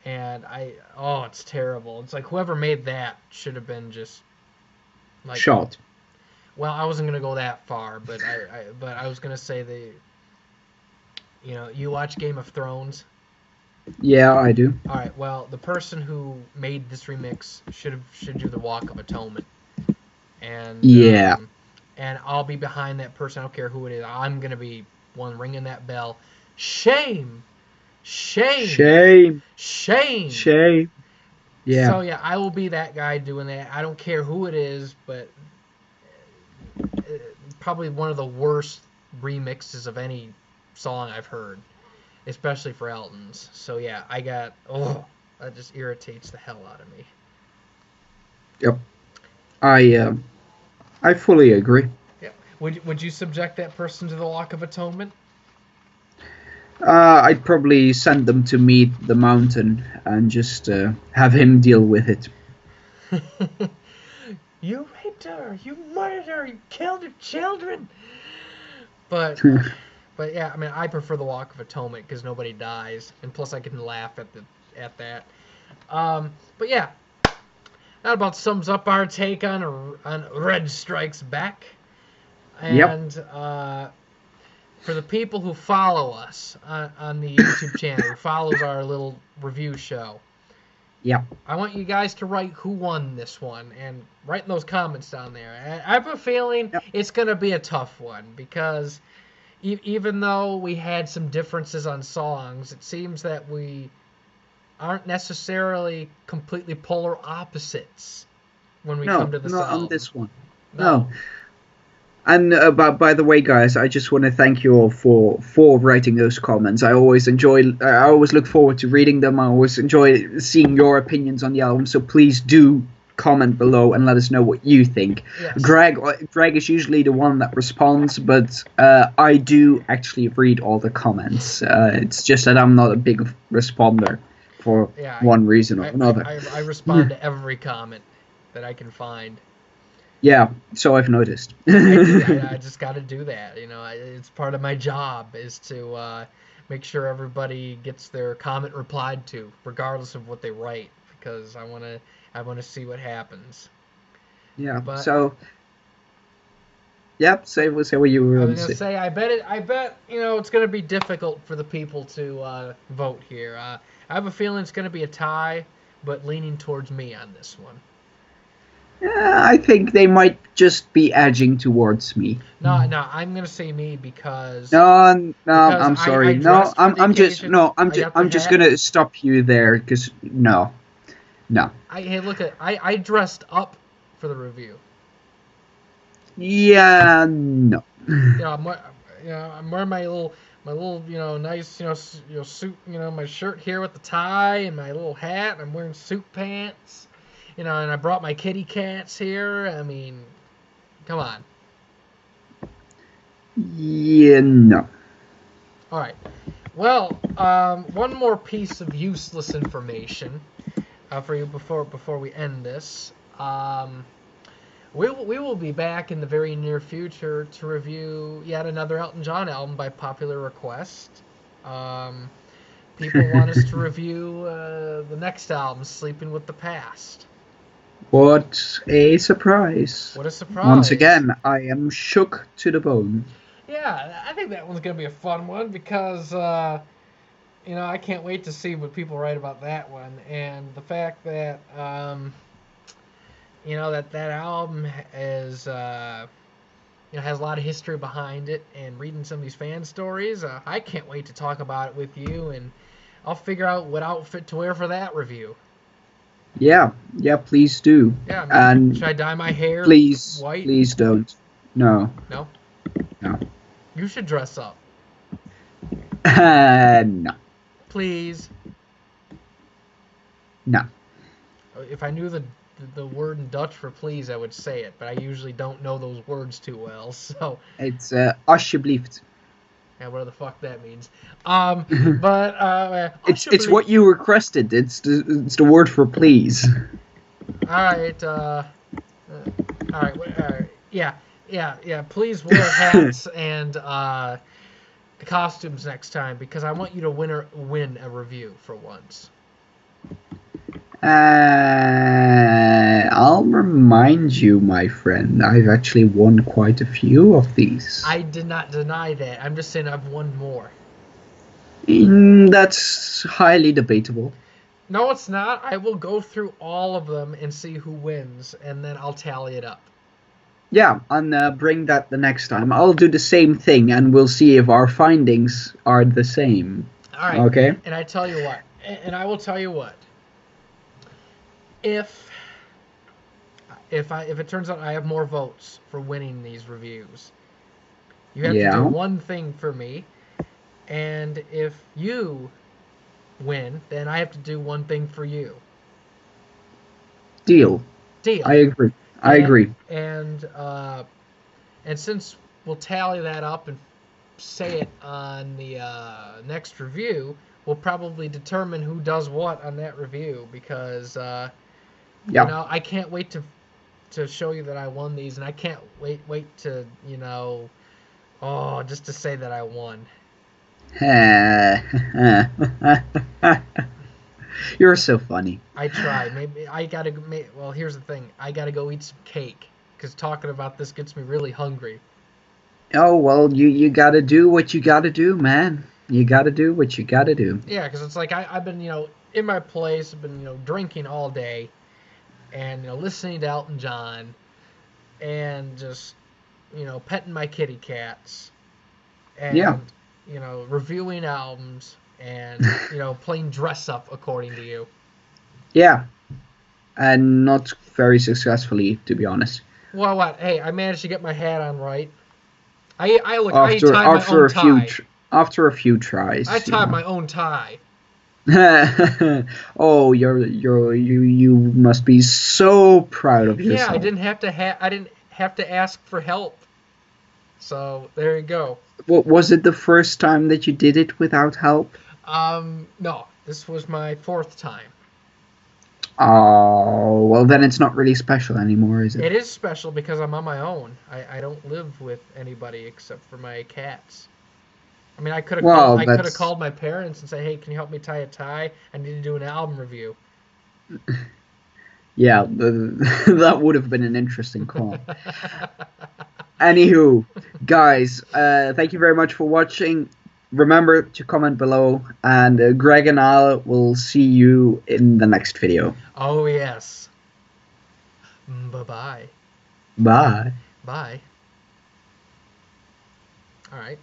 and it's terrible. It's like whoever made that should have been just like Shot. Well, I wasn't gonna go that far, but I was gonna say you watch Game of Thrones. Yeah, I do. All right, well, the person who made this remix should do the Walk of Atonement, and Yeah. And I'll be behind that person. I don't care who it is. I'm gonna be one ringing that bell. Shame, shame, Shame. shame. Shame. Yeah. So yeah, I will be that guy doing that. I don't care who it is, but probably one of the worst remixes of any song I've heard, especially for Elton's. So yeah, that just irritates the hell out of me. Yep. I fully agree. Yeah. Would you subject that person to the Walk of Atonement? I'd probably send them to meet the mountain and just have him deal with it. You raped her, you murdered her, you killed her children. But yeah, I mean, I prefer the Walk of Atonement because nobody dies, and plus I can laugh at that. But yeah, that about sums up our take on Red Strikes Back. And for the people who follow us on the YouTube channel, who follows our little review show, I want you guys to write who won this one and write in those comments down there. I have a feeling it's going to be a tough one because even though we had some differences on songs, it seems that we aren't necessarily completely polar opposites when we come to this album. No, on this one. No. And by the way, guys, I just want to thank you all for writing those comments. I always look forward to reading them. I always enjoy seeing your opinions on the album. So please do comment below and let us know what you think. Yes. Greg is usually the one that responds, but I do actually read all the comments. It's just that I'm not a big responder for one reason or another. I respond to every comment that I can find. Yeah, so I've noticed. I just got to do that. It's part of my job is to make sure everybody gets their comment replied to, regardless of what they write, because I want to see what happens. Yeah. But, so. Yep. Say what you were going to say. I bet it's going to be difficult for the people to vote here. I have a feeling it's going to be a tie, but leaning towards me on this one. I think they might just be edging towards me. No, I'm gonna say me because. No, I'm sorry. I'm just gonna stop you there because no. Hey, look I dressed up for the review. Yeah, no. I'm wearing my little nice suit, my shirt here with the tie and my little hat. I'm wearing suit pants. And I brought my kitty cats here. I mean, come on. Yeah, no. All right. Well, one more piece of useless information for you before we end this. We will be back in the very near future to review yet another Elton John album by popular request. People want us to review the next album, Sleeping with the Past. What a surprise. What a surprise. Once again, I am shook to the bone. Yeah, I think that one's going to be a fun one because, you know, I can't wait to see what people write about that one. And the fact that, you know, that album is, you know, has a lot of history behind it, and reading some of these fan stories, I can't wait to talk about it with you, and I'll figure out what outfit to wear for that review. Yeah, please do. Yeah, I mean, and should I dye my hair white? Please don't. No. No? No. You should dress up. No. Please. No. If I knew the word in Dutch for please, I would say it, but I usually don't know those words too well, so... It's alsjeblieft. Yeah, whatever the fuck that means. But it's what you requested. It's the word for please. Alright, yeah. Please wear hats and costumes next time, because I want you to win a review for once. I'll remind you, my friend, I've actually won quite a few of these. I did not deny that. I'm just saying I've won more. That's highly debatable. No, it's not. I will go through all of them and see who wins, and then I'll tally it up. Yeah, and bring that the next time. I'll do the same thing, and we'll see if our findings are the same. All right. Okay. And I tell you what, and I will tell you what. If it turns out I have more votes for winning these reviews, you have to do one thing for me, and if you win, then I have to do one thing for you. Deal. I agree. I agree. And since we'll tally that up and say it on the next review, we'll probably determine who does what on that review, because you know, I can't wait to show you that I won these, and I can't wait to, you know, just to say that I won. You're so funny. I try. Maybe I gotta. Well, here's the thing. I gotta go eat some cake, because talking about this gets me really hungry. Oh, well, you gotta do what you gotta do, man. You gotta do what you gotta do. Yeah, because it's like I've been, you know, in my place. I've been, you know, drinking all day, and, you know, listening to Elton John, and just, you know, petting my kitty cats, and, you know, reviewing albums, and, you know, playing dress up, according to you. Yeah, and not very successfully, to be honest. Well, what? Hey, I managed to get my hat on right. I tied my own tie. After a few tries. I tied my own tie. Oh, you must be so proud of yourself. Yeah, I didn't have to ask for help. So there you go. Well, was it the first time that you did it without help? No, this was my 4th time. Oh, well, then it's not really special anymore, is it? It is special because I'm on my own. I don't live with anybody except for my cats. I mean, I could have called my parents and said, "Hey, can you help me tie a tie? I need to do an album review." Yeah, that would have been an interesting call. Anywho, guys, thank you very much for watching. Remember to comment below, and Greg and I will see you in the next video. Oh, yes. Bye-bye. Bye. Bye. All right.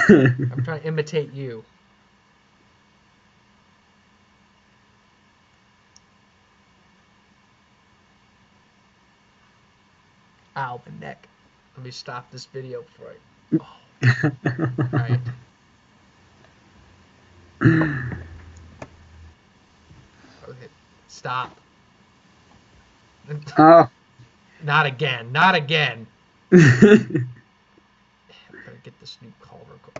I'm trying to imitate you. Ow, my neck. Let me stop this video before I... Oh. Alright. Okay. Stop. Oh. Not again. Not again. I better get this new call record.